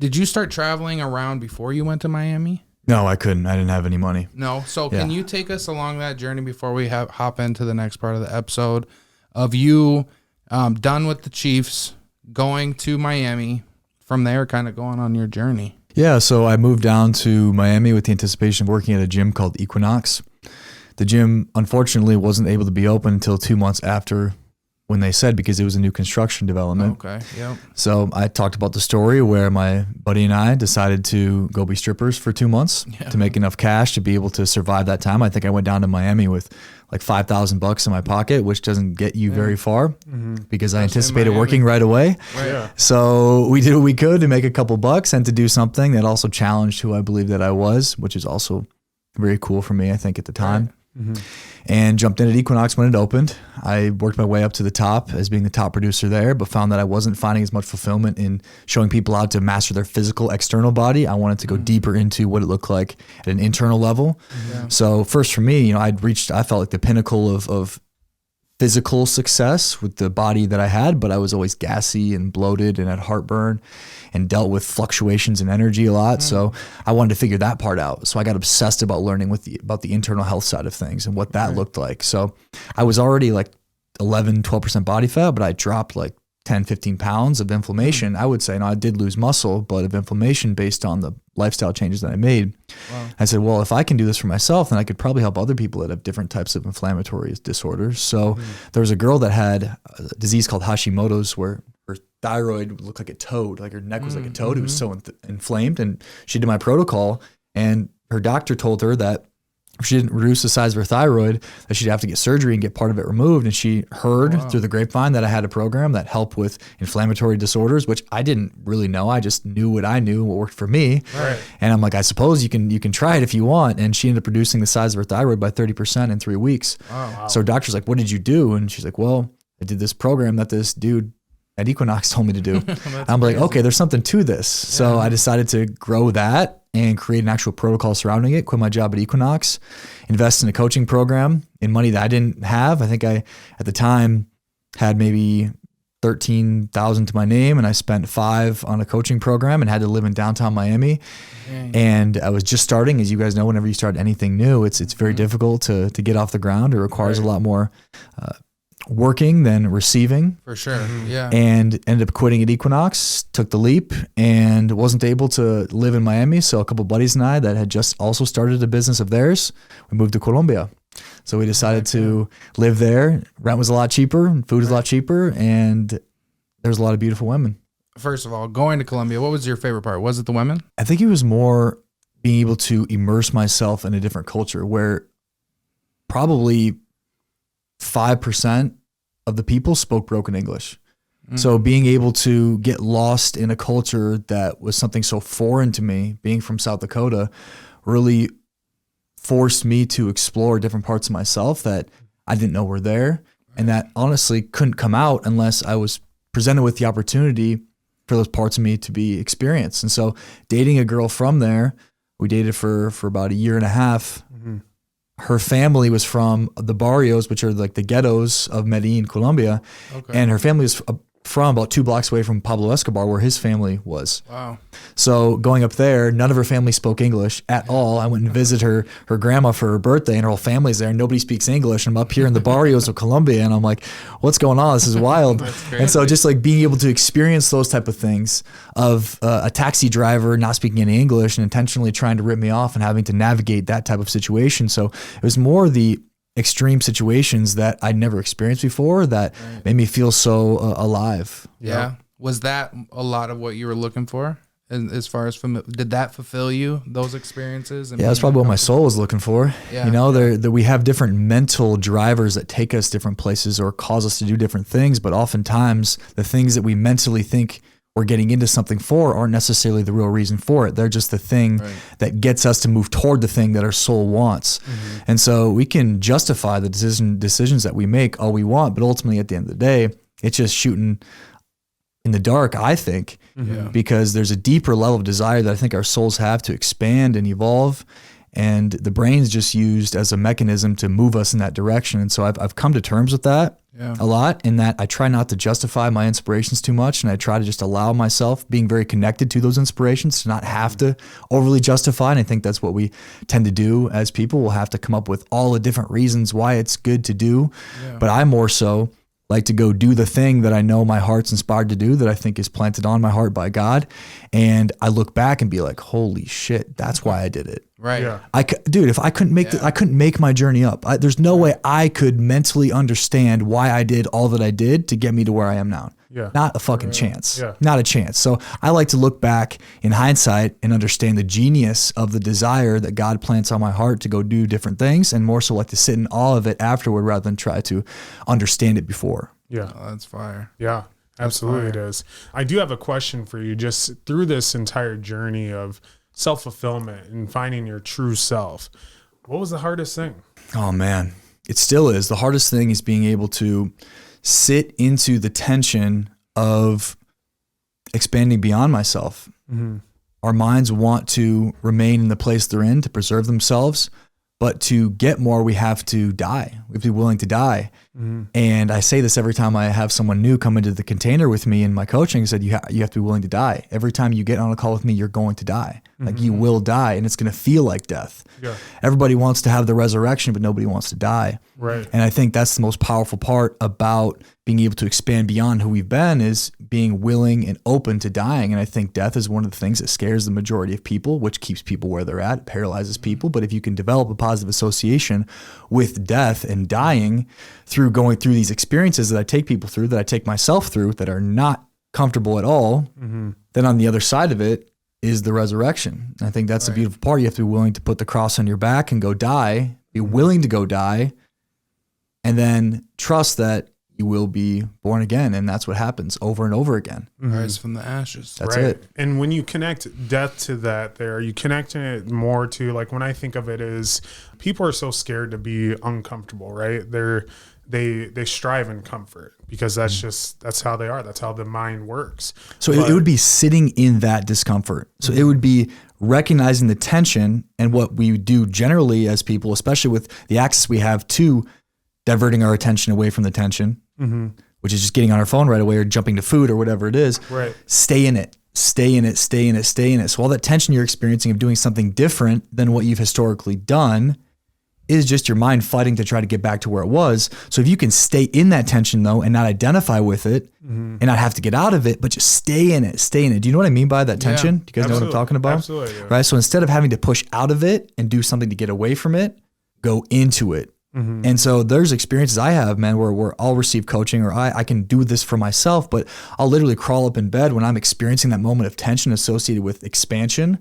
did you start traveling around before you went to Miami? No, I couldn't. I didn't have any money. No. So can you take us along that journey before we hop into the next part of the episode of you done with the Chiefs, going to Miami, from there kind of going on your journey? Yeah, so I moved down to Miami with the anticipation of working at a gym called Equinox. The gym, unfortunately, wasn't able to be open until 2 months after when they said, because it was a new construction development. Okay, yep. So I talked about the story where my buddy and I decided to go be strippers for 2 months to make enough cash to be able to survive that time. I think I went down to Miami with like $5,000 in my pocket, which doesn't get you very far because I anticipated Miami. working right away. Yeah. So we did what we could to make a couple bucks and to do something that also challenged who I believed that I was, which is also very cool for me, I think, at the time. And jumped in at Equinox when it opened. I worked my way up to the top as being the top producer there, but found that I wasn't finding as much fulfillment in showing people how to master their physical external body. I wanted to go deeper into what it looked like at an internal level. So first for me, I felt like the pinnacle of physical success with the body that I had, but I was always gassy and bloated and had heartburn and dealt with fluctuations in energy a lot. So I wanted to figure that part out. So I got obsessed about learning about the internal health side of things and what that looked like. So I was already like 11, 12% body fat, but I dropped like 10, 15 pounds of inflammation. I would say, I did lose muscle, but of inflammation based on the lifestyle changes that I made. I said, well, if I can do this for myself, then I could probably help other people that have different types of inflammatory disorders. So there was a girl that had a disease called Hashimoto's where her thyroid would look like a toad, like her neck was like a toad. It was so inflamed, and she did my protocol, and her doctor told her that if she didn't reduce the size of her thyroid, that she'd have to get surgery and get part of it removed. And she heard through the grapevine that I had a program that helped with inflammatory disorders, which I didn't really know. I just knew what I knew, what worked for me. And I'm like, I suppose you can try it if you want. And she ended up reducing the size of her thyroid by 30% in 3 weeks. So doctor's like, what did you do? And she's like, well, I did this program that this dude at Equinox told me to do. I'm like, okay, there's something to this. So I decided to grow that and create an actual protocol surrounding it, quit my job at Equinox, invest in a coaching program in money that I didn't have. I think I, at the time, had maybe $13,000 to my name, and I spent $5,000 on a coaching program and had to live in downtown Miami. And I was just starting. As you guys know, whenever you start anything new, it's very difficult to get off the ground. It requires a lot more working than receiving. For sure. Yeah. And ended up quitting at Equinox, took the leap, and wasn't able to live in Miami. So a couple buddies and I that had just also started a business of theirs, we moved to Colombia. So we decided to live there. Rent was a lot cheaper, food was a lot cheaper, and there's a lot of beautiful women. First of all, going to Colombia, what was your favorite part? Was it the women? I think it was more being able to immerse myself in a different culture where probably 5% of the people spoke broken English. So being able to get lost in a culture that was something so foreign to me, being from South Dakota, really forced me to explore different parts of myself that I didn't know were there, and that honestly couldn't come out unless I was presented with the opportunity for those parts of me to be experienced. And so dating a girl from there, we dated for about a year and a half. Her family was from the barrios, which are like the ghettos of Medellin, Colombia. And her family was from about 2 blocks away from Pablo Escobar, where his family was. So going up there, none of her family spoke English at all. I went and visited her grandma for her birthday, and her whole family's there, and nobody speaks English. I'm up here in the barrios of Colombia, and I'm like, what's going on? This is wild. And so just like being able to experience those type of things of a taxi driver not speaking any English and intentionally trying to rip me off and having to navigate that type of situation. So it was more the extreme situations that I'd never experienced before that made me feel so alive. Yeah. Was that a lot of what you were looking for? And as far as did that fulfill you, those experiences? Yeah, that's probably what my soul was looking for. We have different mental drivers that take us different places or cause us to do different things, but oftentimes the things that we mentally think we're getting into something for aren't necessarily the real reason for it. They're just the thing that gets us to move toward the thing that our soul wants. And so we can justify the decisions that we make all we want, but ultimately at the end of the day, it's just shooting in the dark, I think, because there's a deeper level of desire that I think our souls have to expand and evolve. And the brain's just used as a mechanism to move us in that direction. And so I've come to terms with that a lot, in that I try not to justify my inspirations too much. And I try to just allow myself, being very connected to those inspirations, to not have to overly justify. And I think that's what we tend to do as people. We'll have to come up with all the different reasons why it's good to do. But I more so like to go do the thing that I know my heart's inspired to do, that I think is planted on my heart by God. And I look back and be like, holy shit, that's why I did it. Dude, if I couldn't make I couldn't make my journey up. There's no way I could mentally understand why I did all that I did to get me to where I am now. Yeah. Not a fucking chance. Yeah. Not a chance. So I like to look back in hindsight and understand the genius of the desire that God plants on my heart to go do different things, and more so like to sit in awe of it afterward rather than try to understand it before. Yeah. Oh, that's fire. Yeah, absolutely it is. I do have a question for you. Just through this entire journey of self-fulfillment and finding your true self, what was the hardest thing? Oh man, it still is. The hardest thing is being able to sit into the tension of expanding beyond myself. Mm-hmm. Our minds want to remain in the place they're in to preserve themselves, but to get more, we have to die. We have to be willing to die. Mm-hmm. And I say this every time I have someone new come into the container with me in my coaching. I said, you have to be willing to die. Every time you get on a call with me, you're going to die. Like you will die, and it's going to feel like death. Yeah. Everybody wants to have the resurrection, but nobody wants to die. Right. And I think that's the most powerful part about being able to expand beyond who we've been, is being willing and open to dying. And I think death is one of the things that scares the majority of people, which keeps people where they're at, it paralyzes people. But if you can develop a positive association with death and dying through going through these experiences that I take people through, that I take myself through, that are not comfortable at all, then on the other side of it is the resurrection. And I think that's the beautiful part. You have to be willing to put the cross on your back and go die, be willing to go die, and then trust that you will be born again. And that's what happens over and over again. Rise from the ashes. That's it. And when you connect death to that there, you connecting it more to, like, when I think of it is people are so scared to be uncomfortable, right? They strive in comfort because that's how they are. That's how the mind works. So it would be sitting in that discomfort. So it would be recognizing the tension, and what we do generally as people, especially with the access we have to diverting our attention away from the tension, which is just getting on our phone right away or jumping to food or whatever it is. Right. Stay in it. Stay in it, stay in it, stay in it. So all that tension you're experiencing of doing something different than what you've historically done is just your mind fighting to try to get back to where it was. So if you can stay in that tension though and not identify with it and not have to get out of it, but just stay in it, stay in it. Do you know what I mean by that tension? Do you guys know what I'm talking about? Absolutely. Yeah. Right. So instead of having to push out of it and do something to get away from it, go into it. And so there's experiences I have, man, where I'll receive coaching, or I can do this for myself, but I'll literally crawl up in bed when I'm experiencing that moment of tension associated with expansion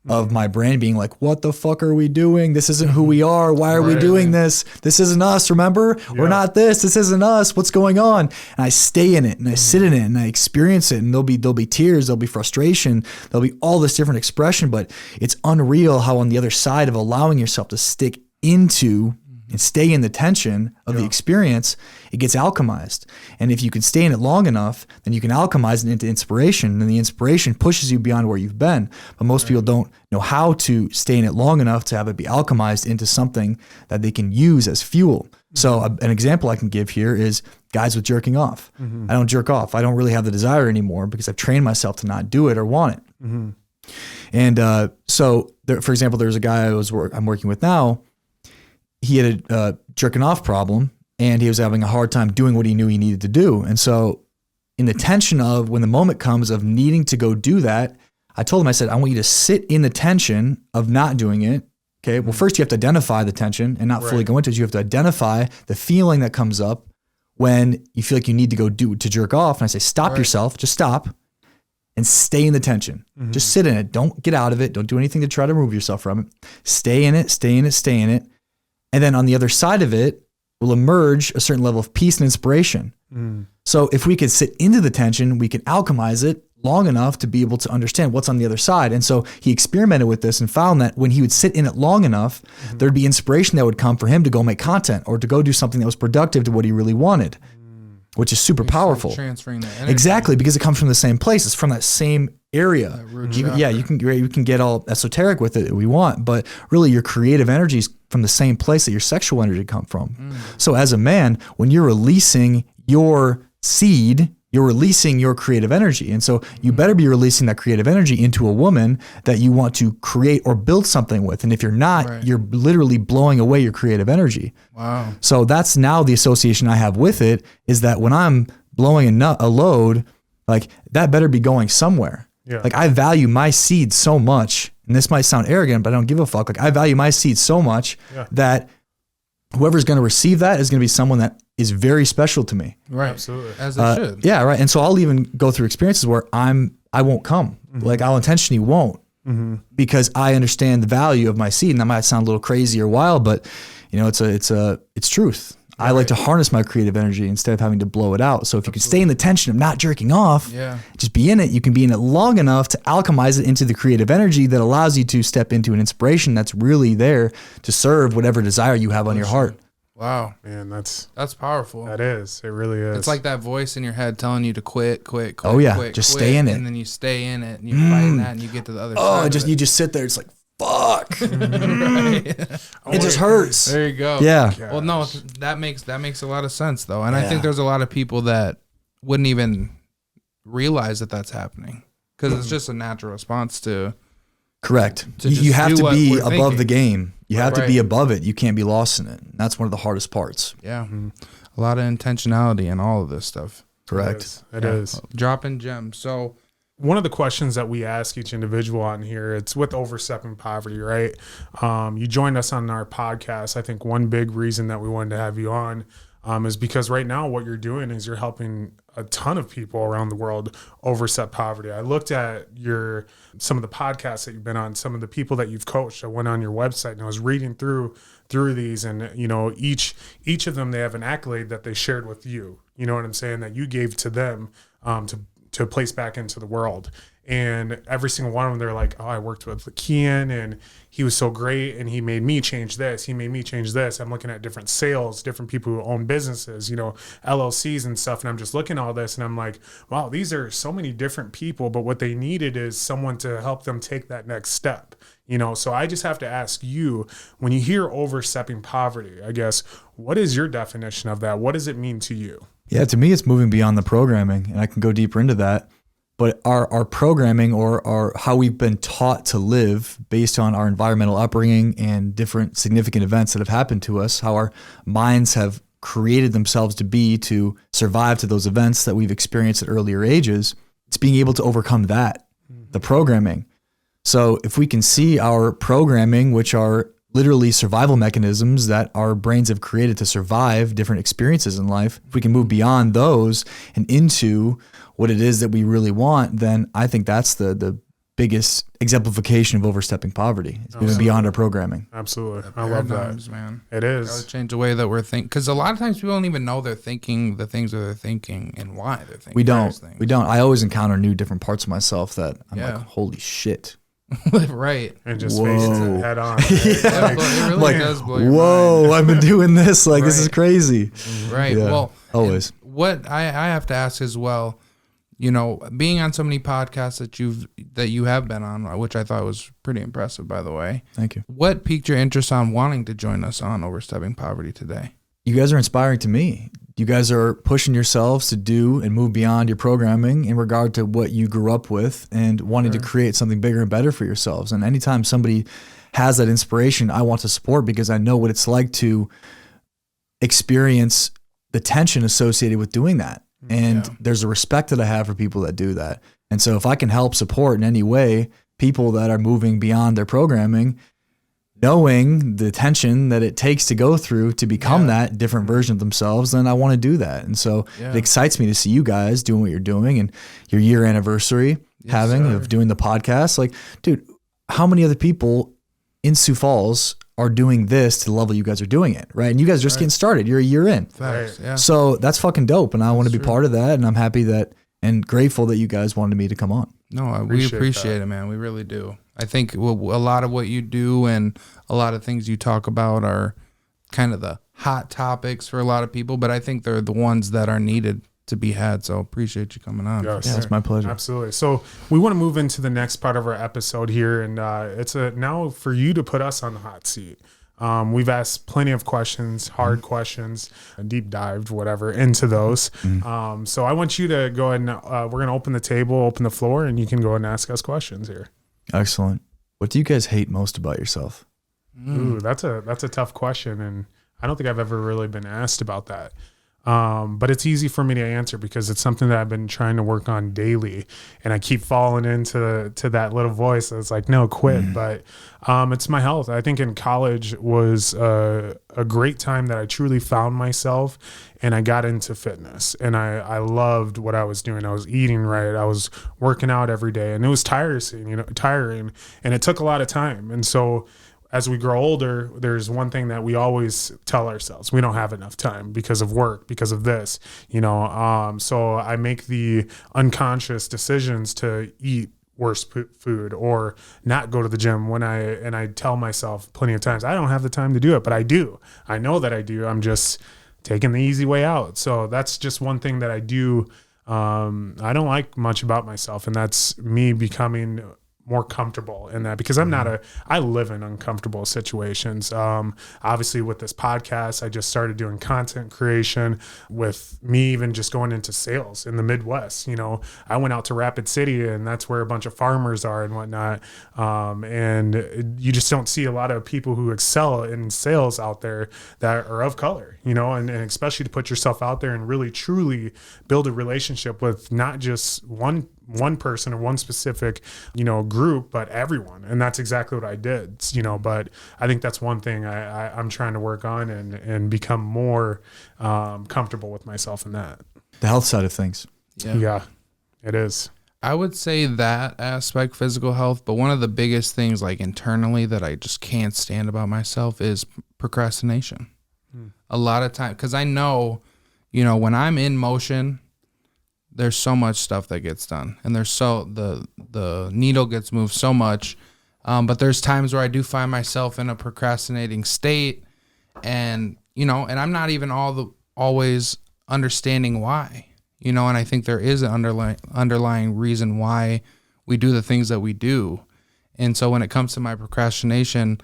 of my brain being like, what the fuck are we doing? This isn't who we are. Why are we doing this? This isn't us. Remember, we're not this. This isn't us. What's going on? And I stay in it and I sit in it and I experience it, and there'll be tears, there'll be frustration, there'll be all this different expression, but it's unreal how on the other side of allowing yourself to stick into and stay in the tension of the experience, it gets alchemized. And if you can stay in it long enough, then you can alchemize it into inspiration, and the inspiration pushes you beyond where you've been. But most people don't know how to stay in it long enough to have it be alchemized into something that they can use as fuel. So an example I can give here is guys with jerking off. I don't jerk off. I don't really have the desire anymore because I've trained myself to not do it or want it. And so there, for example, there's a guy I'm working with now. He had a jerking off problem, and he was having a hard time doing what he knew he needed to do. And so in the tension of when the moment comes of needing to go do that, I told him, I said, I want you to sit in the tension of not doing it. Okay. Well, first you have to identify the tension and not fully go into it. You have to identify the feeling that comes up when you feel like you need to go to jerk off. And I say, stop yourself, just stop and stay in the tension. Just sit in it. Don't get out of it. Don't do anything to try to remove yourself from it. Stay in it, stay in it, stay in it. And then on the other side of it will emerge a certain level of peace and inspiration. So if we could sit into the tension, we can alchemize it long enough to be able to understand what's on the other side. And so he experimented with this and found that when he would sit in it long enough, there'd be inspiration that would come for him to go make content or to go do something that was productive to what he really wanted, which is super powerful. Transferring that energy. Exactly, because it comes from the same place. It's from that same area. You can get all esoteric with it if we want, but really your creative energy is from the same place that your sexual energy come from. So as a man, when you're releasing your seed, you're releasing your creative energy. And so you better be releasing that creative energy into a woman that you want to create or build something with. And if you're not, you're literally blowing away your creative energy. Wow. So that's now the association I have with it, is that when I'm blowing a load, like that better be going somewhere. Like I value my seed so much, and this might sound arrogant, but I don't give a fuck. Like I value my seed so much that whoever's going to receive that is going to be someone that is very special to me. Right. Absolutely. As it should. Yeah, right. And so I'll even go through experiences where I won't come. Like I'll intentionally won't because I understand the value of my seed. And that might sound a little crazy or wild, but you know, it's truth. I like to harness my creative energy instead of having to blow it out. So if you can stay in the tension of not jerking off, just be in it. You can be in it long enough to alchemize it into the creative energy that allows you to step into an inspiration that's really there to serve whatever desire you have on your heart. Wow. Man, that's powerful. That is. It really is. It's like that voice in your head telling you to quit. Oh yeah, quit, just quit, stay in it. And then you stay in it and you're fighting that and you get to the other side. You just sit there. It's like, fuck. Right. It just hurts. There you go. Yeah. Well, no, that makes a lot of sense though. And I think there's a lot of people that wouldn't even realize that that's happening because it's just a natural response to. Correct. To You have to be above thinking. the game. You have to Right. be above it. You can't be lost in it. That's one of the hardest parts. Yeah. A lot of intentionality in all of this stuff. Correct. It is. Dropping gems. So one of the questions that we ask each individual on here, it's with Overstepping Poverty, right? You joined us on our podcast. I think one big reason that we wanted to have you on is because right now what you're doing is you're helping a ton of people around the world overstep poverty. I looked at some of the podcasts that you've been on, some of the people that you've coached. I went on your website and I was reading through these, and you know, each of them, they have an accolade that they shared with you. You know what I'm saying? That you gave to them to place back into the world. And every single one of them, they're like, oh, I worked with Keyen and he was so great and he made me change this. He made me change this. I'm looking at different sales, different people who own businesses, you know, LLCs and stuff. And I'm just looking at all this and I'm like, wow, these are so many different people, but what they needed is someone to help them take that next step. You know, so I just have to ask you, when you hear overstepping poverty, I guess, what is your definition of that? What does it mean to you? Yeah, to me, it's moving beyond the programming, and I can go deeper into that. But our programming or how we've been taught to live based on our environmental upbringing and different significant events that have happened to us, how our minds have created themselves to be to survive to those events that we've experienced at earlier ages, it's being able to overcome that, the programming. So if we can see our programming, which are literally survival mechanisms that our brains have created to survive different experiences in life, if we can move beyond those and into what it is that we really want, then I think that's the biggest exemplification of overstepping poverty. It's moving beyond our programming. Absolutely. I love that. Man. It is. Gotta change the way that we're thinking. Because a lot of times people don't even know they're thinking the things that they're thinking and why they're thinking We don't. those things. We don't. I always encounter new different parts of myself that I'm Yeah. like, holy shit. Right. And just Whoa. faces it head on. Right? Yeah. It really Like, does blow your whoa, mind. I've been doing this. Like, this is Right. crazy. Right. Yeah. Well, Always. and what I have to ask as well, you know, being on so many podcasts that you have been on, which I thought was pretty impressive, by the way. Thank you. What piqued your interest on wanting to join us on Overstepping Poverty today? You guys are inspiring to me. You guys are pushing yourselves to do and move beyond your programming in regard to what you grew up with and wanting to create something bigger and better for yourselves. And anytime somebody has that inspiration, I want to support because I know what it's like to experience the tension associated with doing that. And there's a respect that I have for people that do that. And so if I can help support in any way people that are moving beyond their programming, knowing the tension that it takes to go through to become that different version of themselves, then I want to do that. And so it excites me to see you guys doing what you're doing and your year anniversary of doing the podcast. Like, dude, how many other people in Sioux Falls are doing this to the level you guys are doing it, right? And you guys are just getting started. You're a year in. Facts, yeah. So that's fucking dope. And I want to be part of that. And I'm happy that and grateful that you guys wanted me to come on. No, we appreciate it, man. We really do. I think a lot of what you do and a lot of things you talk about are kind of the hot topics for a lot of people, but I think they're the ones that are needed to be had. So appreciate you coming on. Yes. Yeah, it's my pleasure. Absolutely. So we want to move into the next part of our episode here, and it's now for you to put us on the hot seat. We've asked plenty of questions, hard questions, deep dived, whatever, into those. So I want you to go ahead and we're going to open the table, open the floor, and you can go ahead and ask us questions here. Excellent. What do you guys hate most about yourself? Ooh, that's a tough question, and I don't think I've ever really been asked about that. But it's easy for me to answer because it's something that I've been trying to work on daily, and I keep falling into that little voice that's like, no, quit. But it's my health. I think in college was a great time that I truly found myself, and I got into fitness, and I loved what I was doing. I was eating right. I was working out every day, and it was tiring, and it took a lot of time. And so as we grow older, there's one thing that we always tell ourselves: we don't have enough time because of work, because of this, so I make the unconscious decisions to eat worse food or not go to the gym and I tell myself plenty of times, I don't have the time to do it, but I do. I know that I do. I'm just taking the easy way out. So that's just one thing that I do. I don't like much about myself, and that's me becoming more comfortable in that, because I live in uncomfortable situations. Obviously with this podcast, I just started doing content creation, with me even just going into sales in the Midwest. I went out to Rapid City, and that's where a bunch of farmers are and whatnot. And you just don't see a lot of people who excel in sales out there that are of color, and especially to put yourself out there and really truly build a relationship with not just one person or one specific, group, but everyone. And that's exactly what I did, but I think that's one thing I'm trying to work on and become more comfortable with myself in that. The health side of things. Yeah, it is. I would say that aspect, physical health, but one of the biggest things like internally that I just can't stand about myself is procrastination. A lot of time, because I know, when I'm in motion, there's so much stuff that gets done, and the needle gets moved so much. But there's times where I do find myself in a procrastinating state, and and I'm not even always understanding why, and I think there is an underlying reason why we do the things that we do. And so when it comes to my procrastination,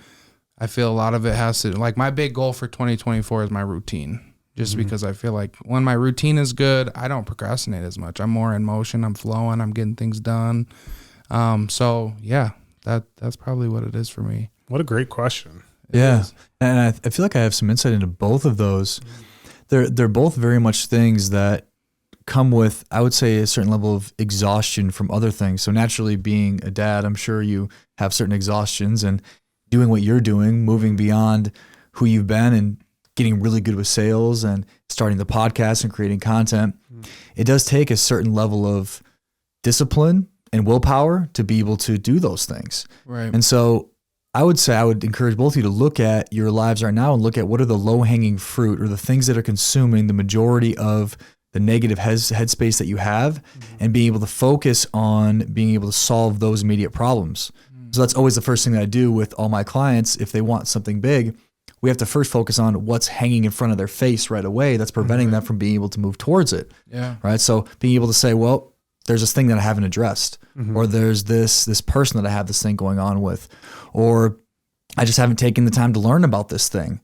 I feel a lot of it has to, like, my big goal for 2024 is my routine. Just because I feel like when my routine is good, I don't procrastinate as much. I'm more in motion. I'm flowing. I'm getting things done. So yeah, that's probably what it is for me. What a great question. Yeah. And I feel like I have some insight into both of those. They're both very much things that come with, I would say, a certain level of exhaustion from other things. So naturally, being a dad, I'm sure you have certain exhaustions, and doing what you're doing, moving beyond who you've been and getting really good with sales and starting the podcast and creating content, it does take a certain level of discipline and willpower to be able to do those things. Right. And so I would encourage both of you to look at your lives right now and look at what are the low-hanging fruit, or the things that are consuming the majority of the negative headspace that you have, and being able to focus on being able to solve those immediate problems. So that's always the first thing that I do with all my clients. If they want something big, we have to first focus on what's hanging in front of their face right away that's preventing them from being able to move towards it. Yeah. Right. So being able to say, well, there's this thing that I haven't addressed, or there's this person that I have this thing going on with, or I just haven't taken the time to learn about this thing.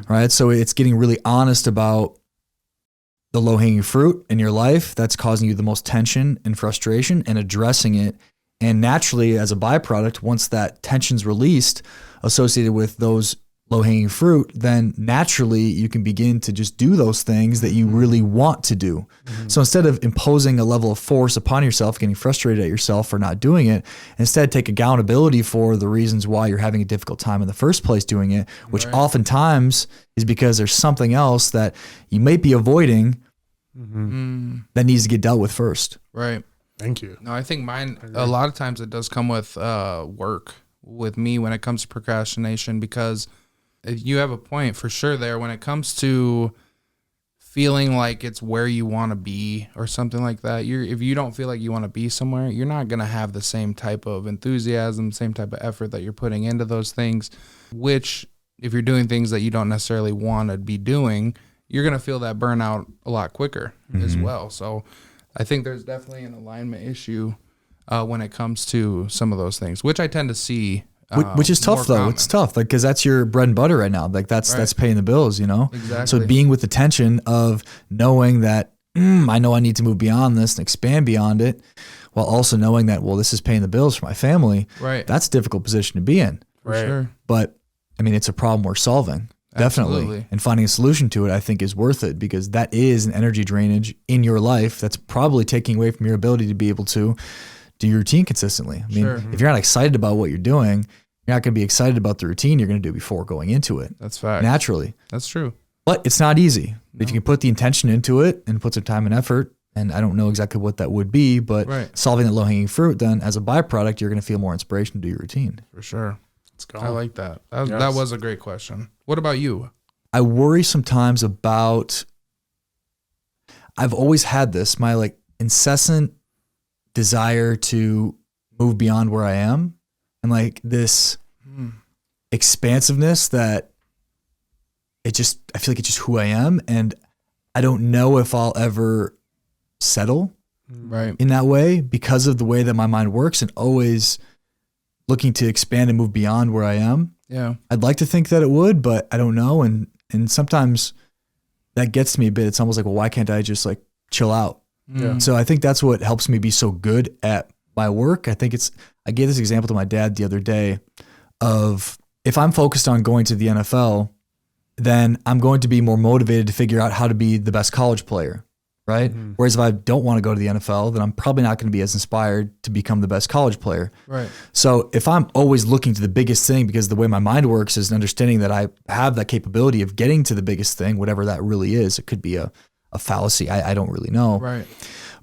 Right. So it's getting really honest about the low-hanging fruit in your life that's causing you the most tension and frustration, and addressing it. And naturally, as a byproduct, once that tension's released associated with those low-hanging fruit, then naturally you can begin to just do those things that you really want to do. So instead of imposing a level of force upon yourself, getting frustrated at yourself for not doing it, instead take accountability for the reasons why you're having a difficult time in the first place doing it, which oftentimes is because there's something else that you may be avoiding that needs to get dealt with first. Right. Thank you. No, I think mine, a lot of times it does come with work with me when it comes to procrastination, because you have a point for sure there when it comes to feeling like it's where you want to be or something like that. If you don't feel like you want to be somewhere, you're not going to have the same type of enthusiasm, same type of effort that you're putting into those things, which if you're doing things that you don't necessarily want to be doing, you're going to feel that burnout a lot quicker as well. So I think there's definitely an alignment issue when it comes to some of those things, which I tend to see. Which is tough though. Common. It's tough, like, because that's your bread and butter right now. Like that's paying the bills, Exactly. So being with the tension of knowing that I know I need to move beyond this and expand beyond it, while also knowing that, well, this is paying the bills for my family. Right. That's a difficult position to be in. For sure. But I mean, it's a problem worth solving. Definitely. Absolutely. And finding a solution to it, I think, is worth it, because that is an energy drainage in your life that's probably taking away from your ability to be able to do your routine consistently. I mean, if you're not excited about what you're doing, you're not going to be excited about the routine you're going to do before going into it. That's fact. Naturally. That's true. But it's not easy. No. If you can put the intention into it and put some time and effort, and I don't know exactly what that would be, but solving the low-hanging fruit, then as a byproduct, you're going to feel more inspiration to do your routine. For sure. Let's go. I like that. That was a great question. What about you? I worry sometimes about, I've always had this, my like incessant desire to move beyond where I am, and like this expansiveness that I feel like it's just who I am, and I don't know if I'll ever settle in that way because of the way that my mind works, and always looking to expand and move beyond where I am. Yeah. I'd like to think that it would, but I don't know. And sometimes that gets to me a bit. It's almost like, well, why can't I just like chill out? Yeah. So I think that's what helps me be so good at my work. I gave this example to my dad the other day of, if I'm focused on going to the NFL, then I'm going to be more motivated to figure out how to be the best college player. Right. Mm-hmm. Whereas if I don't want to go to the NFL, then I'm probably not going to be as inspired to become the best college player. Right. So if I'm always looking to the biggest thing, because the way my mind works is understanding that I have that capability of getting to the biggest thing, whatever that really is. It could be a fallacy. I don't really know. Right.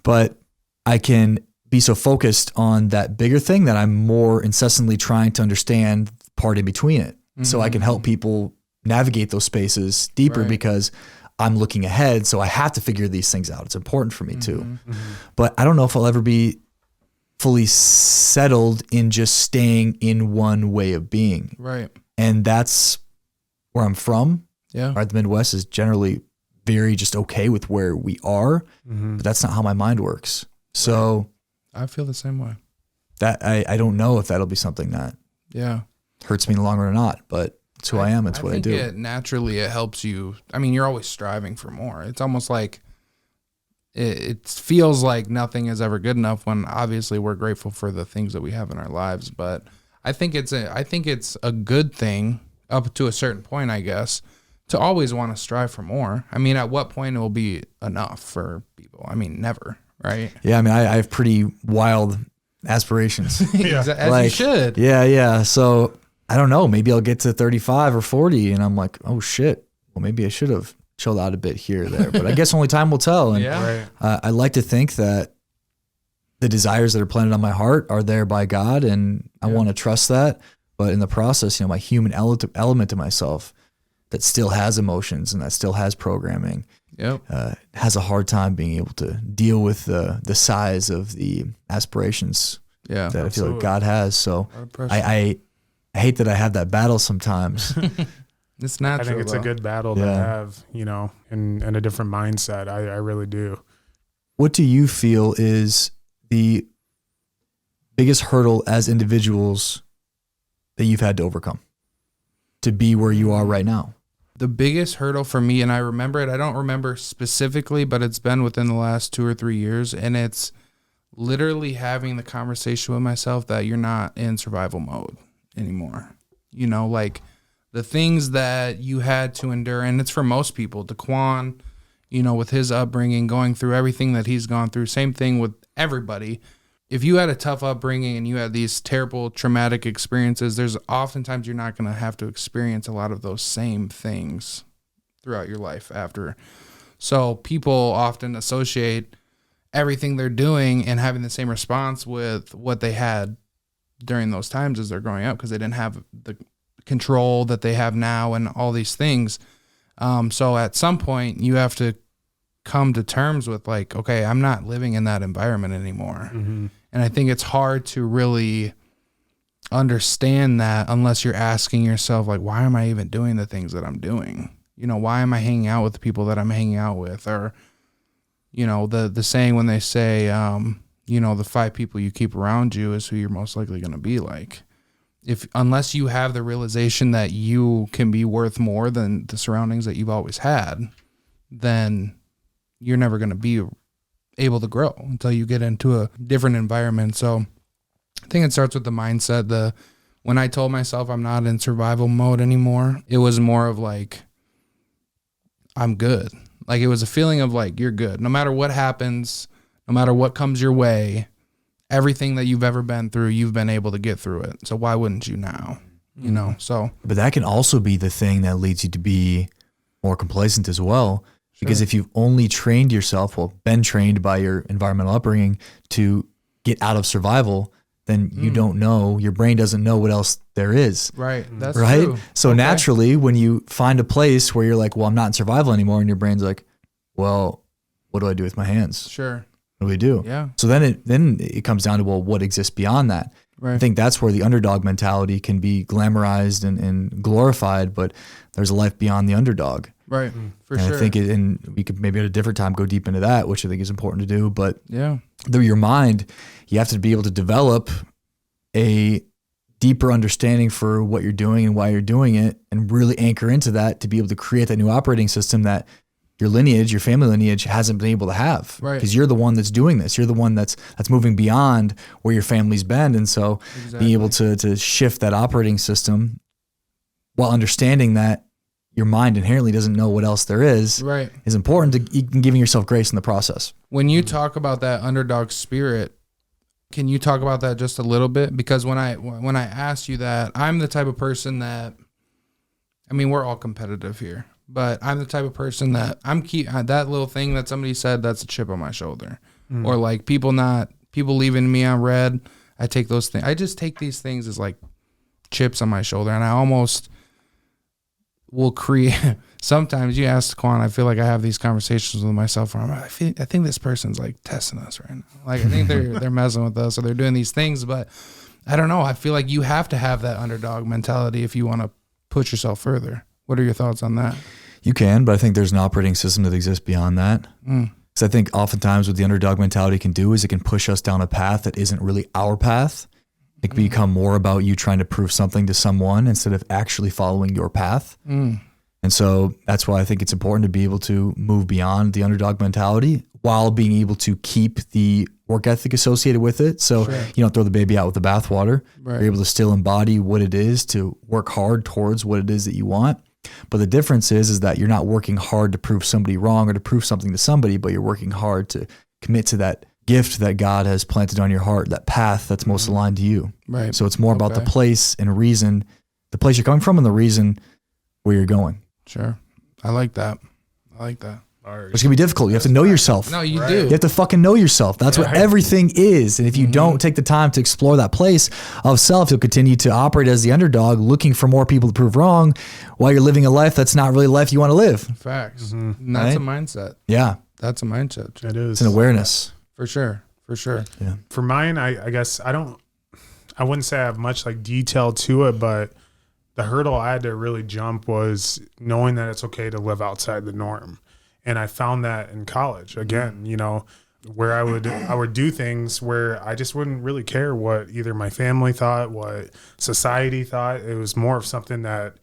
But I can be so focused on that bigger thing that I'm more incessantly trying to understand the part in between it. Mm-hmm. So I can help people navigate those spaces deeper because I'm looking ahead, so I have to figure these things out. It's important for me too. Mm-hmm. But I don't know if I'll ever be fully settled in just staying in one way of being. Right. And that's where I'm from. Yeah. Right. The Midwest is generally very just okay with where we are, but that's not how my mind works. So I feel the same way. That I don't know if that'll be something that hurts me in the long run or not, but it's who I am. It's what I do. Naturally, it helps you. I mean, you're always striving for more. It's almost like it feels like nothing is ever good enough, when obviously we're grateful for the things that we have in our lives. But I think it's a good thing up to a certain point, I guess, to always want to strive for more. I mean, at what point it will be enough for people? I mean, never, right? Yeah, I mean, I have pretty wild aspirations. As you should. Yeah. So I don't know, maybe I'll get to 35 or 40 and I'm like, oh shit, well, maybe I should have chilled out a bit here or there, but I guess only time will tell. And I like to think that the desires that are planted on my heart are there by God, and I want to trust that. But in the process, my human element to myself that still has emotions and that still has programming has a hard time being able to deal with the size of the aspirations that I feel like God has. So I hate that I have that battle sometimes. It's natural. I think it's a good battle to have, in a different mindset. I really do. What do you feel is the biggest hurdle as individuals that you've had to overcome to be where you are right now? The biggest hurdle for me, and I remember it, I don't remember specifically, but it's been within the last 2 or 3 years, and it's literally having the conversation with myself that you're not in survival mode anymore. Like the things that you had to endure, and it's for most people. Daquan, with his upbringing, going through everything that he's gone through, same thing with everybody. If you had a tough upbringing and you had these terrible traumatic experiences, there's oftentimes you're not going to have to experience a lot of those same things throughout your life after. So people often associate everything they're doing and having the same response with what they had during those times as they're growing up, because they didn't have the control that they have now and all these things. So at some point you have to come to terms with like, okay, I'm not living in that environment anymore. Mm-hmm. And I think it's hard to really understand that unless you're asking yourself, like, why am I even doing the things that I'm doing? Why am I hanging out with the people that I'm hanging out with? Or, the saying when they say, the 5 people you keep around you is who you're most likely going to be like. Unless you have the realization that you can be worth more than the surroundings that you've always had, then you're never going to be able to grow until you get into a different environment. So I think it starts with the mindset, the when I told myself I'm not in survival mode anymore, it was more of like, I'm good. Like, it was a feeling of like, you're good. No matter what happens, no matter what comes your way, everything that you've ever been through, you've been able to get through it. So why wouldn't you now? You know, so. But that can also be the thing that leads you to be more complacent as well. Sure. Because if you've only trained yourself, been trained by your environmental upbringing to get out of survival, then you don't know, your brain doesn't know what else there is. Right. That's right. True. So naturally, when you find a place where you're like, well, I'm not in survival anymore, and your brain's like, well, what do I do with my hands? Sure. What do we do? Yeah. So then it comes down to, well, what exists beyond that? Right. I think that's where the underdog mentality can be glamorized and glorified, but there's a life beyond the underdog. Right. For and sure. I think and we could maybe at a different time go deep into that, which I think is important to do. But yeah, through your mind, you have to be able to develop a deeper understanding for what you're doing and why you're doing it, and really anchor into that to be able to create that new operating system that your lineage, your family lineage hasn't been able to have. Right. Because you're the one that's doing this. You're the one that's moving beyond where your family's been. And so being able to shift that operating system while understanding that your mind inherently doesn't know what else there is, right, is important to giving yourself grace in the process. When you talk about that underdog spirit, can you talk about that just a little bit? Because when I asked you that, I'm the type of person that, I mean, we're all competitive here, but I'm the type of person that that little thing that somebody said, that's a chip on my shoulder. Or like people leaving me on red. I take those things. I just take these things as like chips on my shoulder, and I almost will create. Sometimes you ask Quan, I feel like I have these conversations with myself where I think this person's like testing us right now. Like, I think they're messing with us, or they're doing these things, but I don't know. I feel like you have to have that underdog mentality if you want to push yourself further. What are your thoughts on that? You can, but I think there's an operating system that exists beyond that. Because I think oftentimes what the underdog mentality can do is it can push us down a path that isn't really our path. It can become more about you trying to prove something to someone instead of actually following your path. And so that's why I think it's important to be able to move beyond the underdog mentality while being able to keep the work ethic associated with it. So you don't throw the baby out with the bathwater. Right. You're able to still embody what it is to work hard towards what it is that you want. But the difference is that you're not working hard to prove somebody wrong or to prove something to somebody, but you're working hard to commit to that gift that God has planted on your heart, that path that's most aligned to you. Right. So it's more about the place and reason, the place you're coming from and the reason where you're going. Sure. I like that. It's going to be difficult. You have to know yourself. No, you do. You have to fucking know yourself. That's what everything is. And if you don't take the time to explore that place of self, you'll continue to operate as the underdog, looking for more people to prove wrong while you're living a life that's not really a life you want to live. Facts. And that's a mindset. Yeah. That's a mindset. It is. It's an awareness. For sure. Yeah. For mine, I guess I wouldn't say I have much like detail to it, but the hurdle I had to really jump was knowing that it's okay to live outside the norm. And I found that in college again, you know, where I would do things where I just wouldn't really care what either my family thought, what society thought. It was more of something that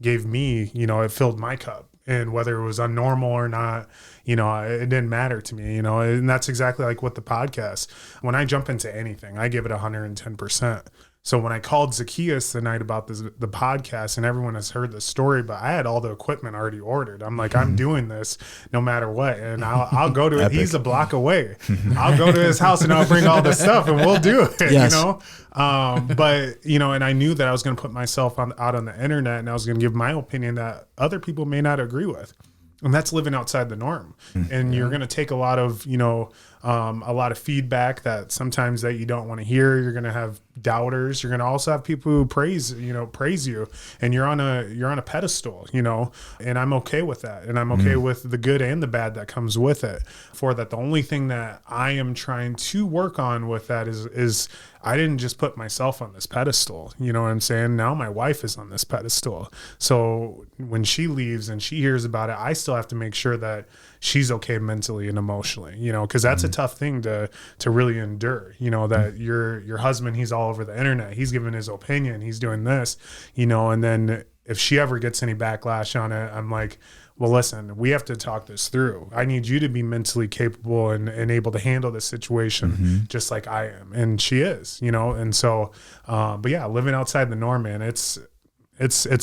gave me, you know, it filled my cup. And whether it was unnormal or not, you know, it didn't matter to me, you know, and that's exactly like with the podcast. When I jump into anything, I give it 110%. So when I called Zacchaeus the night about the podcast, and everyone has heard the story, but I had all the equipment already ordered. I'm like, I'm doing this no matter what. And I'll go to it. He's a block away. I'll go to his house and I'll bring all the stuff and we'll do it, you know? But, you know, and I knew that I was going to put myself out on the internet and I was going to give my opinion that other people may not agree with. And that's living outside the norm. And you're going to take a lot of, you know, a lot of feedback that sometimes that you don't want to hear. You're going to have doubters. You're going to also have people who praise you, and you're on a pedestal, you know, and I'm okay with that. And I'm okay with the good and the bad that comes with it. For that, the only thing that I am trying to work on with that is I didn't just put myself on this pedestal. You know what I'm saying? Now my wife is on this pedestal. So when she leaves and she hears about it, I still have to make sure that she's okay mentally and emotionally, you know, because that's a tough thing to really endure, you know, that your husband, he's all over the internet, he's giving his opinion, he's doing this, you know, and then if she ever gets any backlash on it, I'm like, well, listen, we have to talk this through. I need you to be mentally capable and able to handle this situation just like I am. And she is, you know? And so, but yeah, living outside the norm, man, it's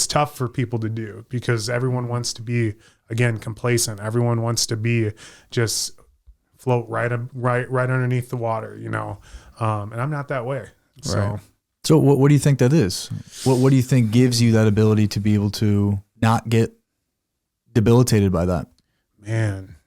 tough for people to do because everyone wants to be, again, complacent. Everyone wants to be just float right underneath the water, you know? And I'm not that way. So what do you think that is? What do you think gives you that ability to be able to not get debilitated by that? Man,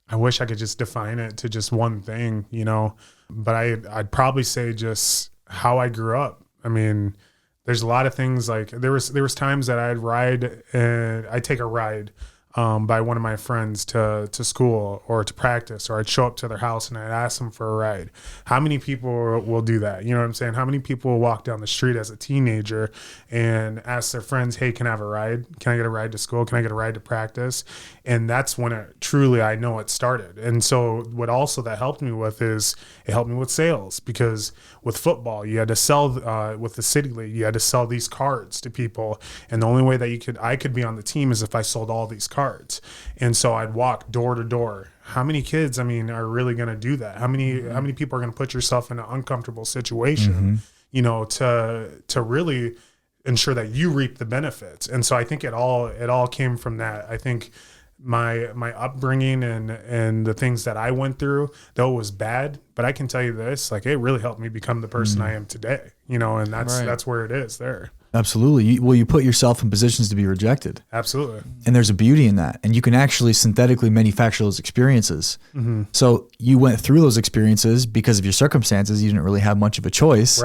I wish I could just define it to just one thing, you know, but I'd probably say just how I grew up. I mean, there's a lot of things like there was times that I'd take a ride by one of my friends to school or to practice, or I'd show up to their house and I'd ask them for a ride. How many people will do that? You know what I'm saying? How many people will walk down the street as a teenager and ask their friends, hey, can I have a ride? Can I get a ride to school? Can I get a ride to practice? And that's when I know it started. And so what also that helped me with is it helped me with sales, because with football, you had to sell, with the city league, you had to sell these cards to people. And the only way that I could be on the team is if I sold all these cards. And so I'd walk door to door. How many kids, I mean, are really going to do that? How many people are going to put yourself in an uncomfortable situation, you know, to really ensure that you reap the benefits? And so I think it all came from that. I think my upbringing and the things that I went through, though it was bad, but I can tell you this, like, it really helped me become the person I am today, you know, and that's where it is there. Absolutely. You put yourself in positions to be rejected. Absolutely. And there's a beauty in that. And you can actually synthetically manufacture those experiences. So you went through those experiences because of your circumstances. You didn't really have much of a choice,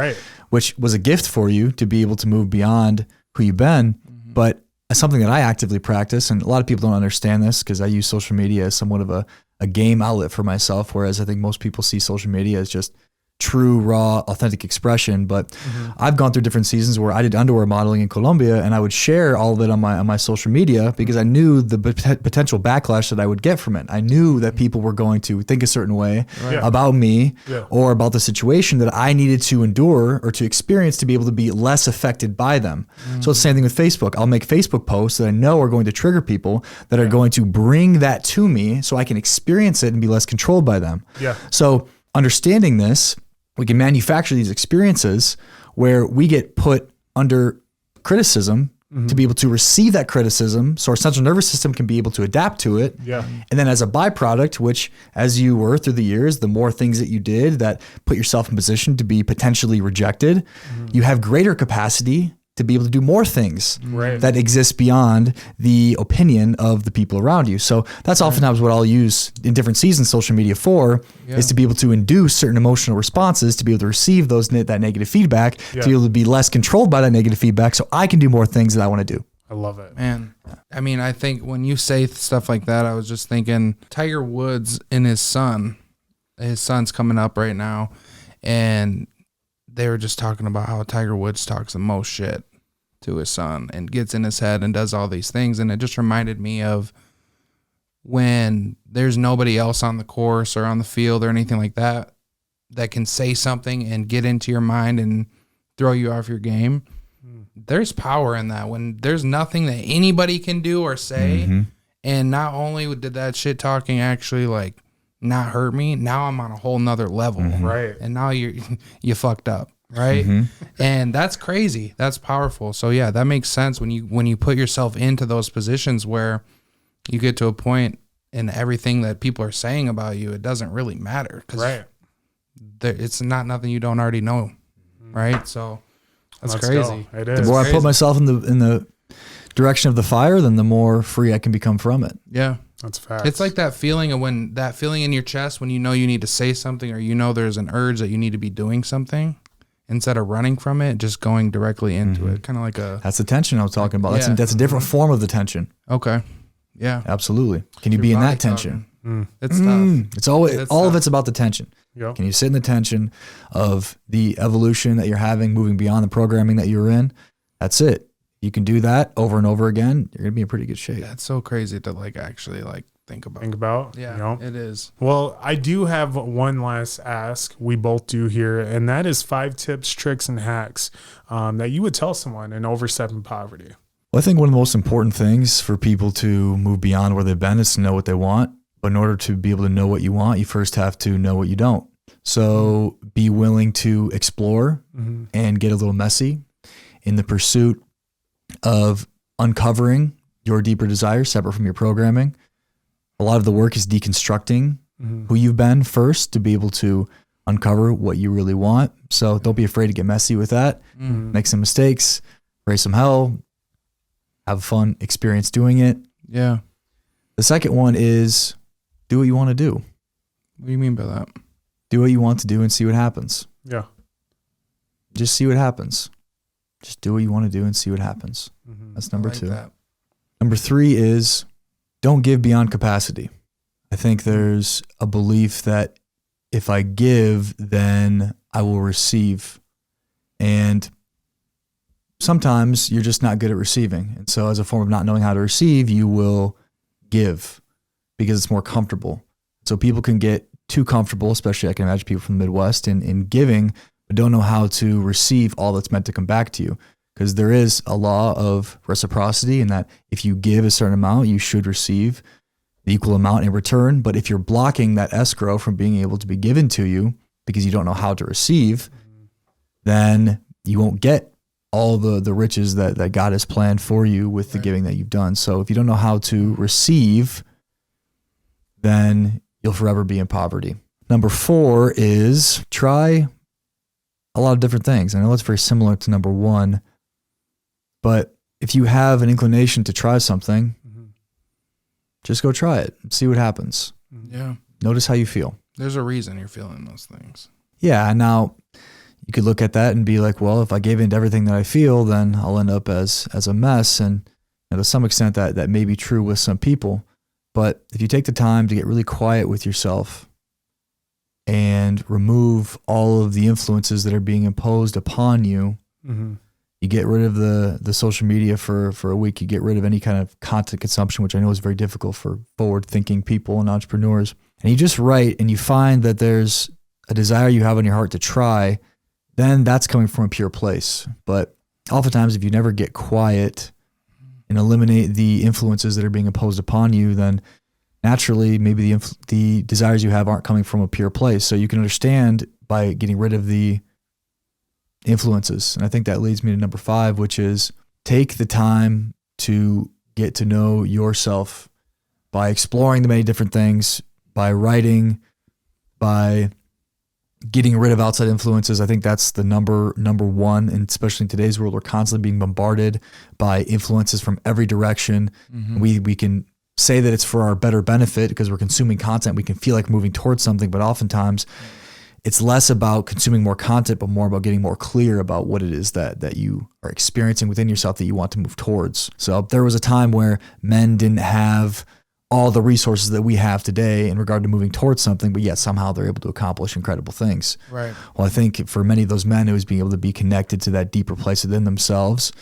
which was a gift for you to be able to move beyond who you've been. But something that I actively practice, and a lot of people don't understand this because I use social media as somewhat of a game outlet for myself, whereas I think most people see social media as just true, raw, authentic expression. But I've gone through different seasons where I did underwear modeling in Colombia, and I would share all of it on my social media because I knew the potential backlash that I would get from it. I knew that people were going to think a certain way about me or about the situation that I needed to endure or to experience to be able to be less affected by them. So it's the same thing with Facebook. I'll make Facebook posts that I know are going to trigger people that are going to bring that to me so I can experience it and be less controlled by them. So understanding this, we can manufacture these experiences where we get put under criticism to be able to receive that criticism, so our central nervous system can be able to adapt to it. And then as a byproduct, which as you were through the years, the more things that you did that put yourself in position to be potentially rejected, you have greater capacity to be able to do more things that exist beyond the opinion of the people around you. So that's oftentimes what I'll use in different seasons social media for, is to be able to induce certain emotional responses, to be able to receive that negative feedback, to be able to be less controlled by that negative feedback so I can do more things that I want to do. I love it. Man, I mean, I think when you say stuff like that, I was just thinking Tiger Woods and his son's coming up right now, and they were just talking about how Tiger Woods talks the most shit to his son and gets in his head and does all these things. And it just reminded me of when there's nobody else on the course or on the field or anything like that that can say something and get into your mind and throw you off your game. There's power in that when there's nothing that anybody can do or say. And not only did that shit talking actually like not hurt me, now I'm on a whole nother level. And now you fucked up. And that's crazy. That's powerful. So yeah, that makes sense when you put yourself into those positions where you get to a point and everything that people are saying about you, it doesn't really matter because it's nothing you don't already know. So that's crazy. It is. The more I put myself in the direction of the fire, then the more free I can become from it. That's facts. It's like that feeling of that feeling in your chest when you know you need to say something, or you know there's an urge that you need to be doing something. Instead of running from it, just going directly into it. Kind of like that's the tension I was talking about. That's a different form of the tension. Okay. Yeah. Absolutely. Can you be in that tension? It's tough. It's always all of it's about the tension. Can you sit in the tension of the evolution that you're having, moving beyond the programming that you're in? That's it. You can do that over and over again. You're gonna be in pretty good shape. That's so crazy to actually think about. Yeah, you know? It is. Well, I do have one last ask. We both do here, and that is 5 tips, tricks, and hacks that you would tell someone in overstepping poverty. Well, I think one of the most important things for people to move beyond where they've been is to know what they want. But in order to be able to know what you want, you first have to know what you don't. So be willing to explore and get a little messy in the pursuit of uncovering your deeper desires separate from your programming. A lot of the work is deconstructing who you've been first to be able to uncover what you really want. So don't be afraid to get messy with that. Make some mistakes, raise some hell, have a fun experience doing it. Yeah. The second one is do what you want to do. What do you mean by that? Do what you want to do and see what happens. Yeah. Just see what happens. Just do what you want to do and see what happens. That's number 2. That. Number 3 is don't give beyond capacity. I think there's a belief that if I give, then I will receive. And sometimes you're just not good at receiving. And so as a form of not knowing how to receive, you will give because it's more comfortable. So people can get too comfortable, especially I can imagine people from the Midwest in giving, but don't know how to receive all that's meant to come back to you. Because there is a law of reciprocity in that if you give a certain amount, you should receive the equal amount in return. But if you're blocking that escrow from being able to be given to you because you don't know how to receive, then you won't get all the riches that God has planned for you with the giving that you've done. So if you don't know how to receive, then you'll forever be in poverty. Number 4 is try a lot of different things. I know that's very similar to number 1, but if you have an inclination to try something, just go try it and see what happens. Yeah. Notice how you feel. There's a reason you're feeling those things. Yeah. Now you could look at that and be like, well, if I gave in to everything that I feel, then I'll end up as a mess. And to some extent that may be true with some people. But if you take the time to get really quiet with yourself and remove all of the influences that are being imposed upon you, you get rid of the social media for a week. You get rid of any kind of content consumption, which I know is very difficult for forward-thinking people and entrepreneurs. And you just write and you find that there's a desire you have in your heart to try, then that's coming from a pure place. But oftentimes, if you never get quiet and eliminate the influences that are being imposed upon you, then naturally maybe the desires you have aren't coming from a pure place. So you can understand by getting rid of the influences. And I think that leads me to number 5, which is take the time to get to know yourself by exploring the many different things, by writing, by getting rid of outside influences. I think that's the number 1, and especially in today's world, we're constantly being bombarded by influences from every direction. We can say that it's for our better benefit because we're consuming content. We can feel like moving towards something, but oftentimes it's less about consuming more content, but more about getting more clear about what it is that you are experiencing within yourself that you want to move towards. So there was a time where men didn't have all the resources that we have today in regard to moving towards something, but yet somehow they're able to accomplish incredible things. Right. Well, I think for many of those men, it was being able to be connected to that deeper place within themselves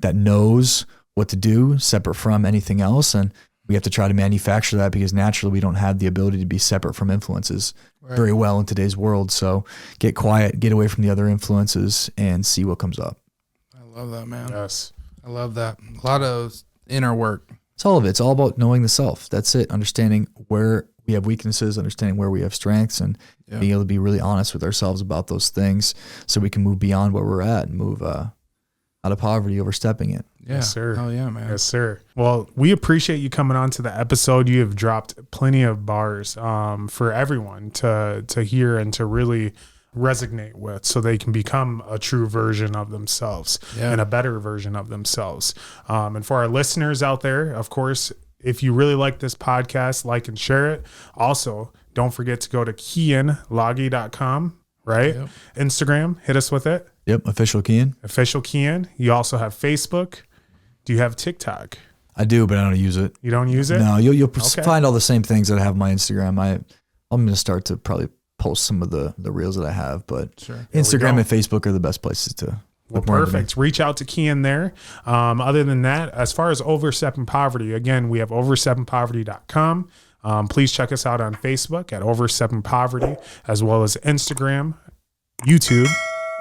that knows what to do separate from anything else. And we have to try to manufacture that because naturally we don't have the ability to be separate from influences very well in today's world. So get quiet, get away from the other influences and see what comes up. I love that, man. Yes. I love that. A lot of inner work. It's all of it. It's all about knowing the self. That's it. Understanding where we have weaknesses, understanding where we have strengths, and being able to be really honest with ourselves about those things so we can move beyond where we're at and move out of poverty, overstepping it. Yeah. Yes, sir. Oh, yeah, man. Yes, sir. Well, we appreciate you coming on to the episode. You have dropped plenty of bars for everyone to hear and to really resonate with so they can become a true version of themselves and a better version of themselves. And for our listeners out there, of course, if you really like this podcast, like and share it. Also, don't forget to go to KeyenLage.com, right? Yep. Instagram, hit us with it. Yep. Official Keyen. Official Keyen. You also have Facebook. Do you have TikTok? I do, but I don't use it. You don't use it? No, you'll find all the same things that I have on my Instagram. I'm going to start to probably post some of the reels that I have, but Instagram and Facebook are the best places to. Well, perfect. Reach out to Keyen there. Other than that, as far as Overstepping Poverty, again, we have oversteppingpoverty.com. Please check us out on Facebook at Overstepping Poverty, as well as Instagram, YouTube,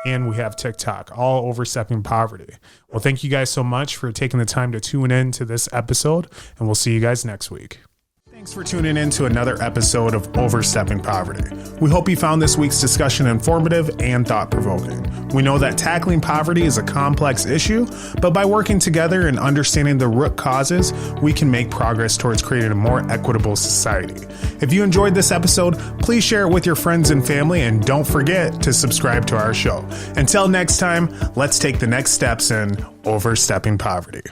and we have TikTok, all Overstepping Poverty. Well, thank you guys so much for taking the time to tune in to this episode, and we'll see you guys next week. Thanks for tuning in to another episode of Overstepping Poverty. We hope you found this week's discussion informative and thought-provoking. We know that tackling poverty is a complex issue, but by working together and understanding the root causes, we can make progress towards creating a more equitable society. If you enjoyed this episode, please share it with your friends and family, and don't forget to subscribe to our show. Until next time, let's take the next steps in Overstepping Poverty.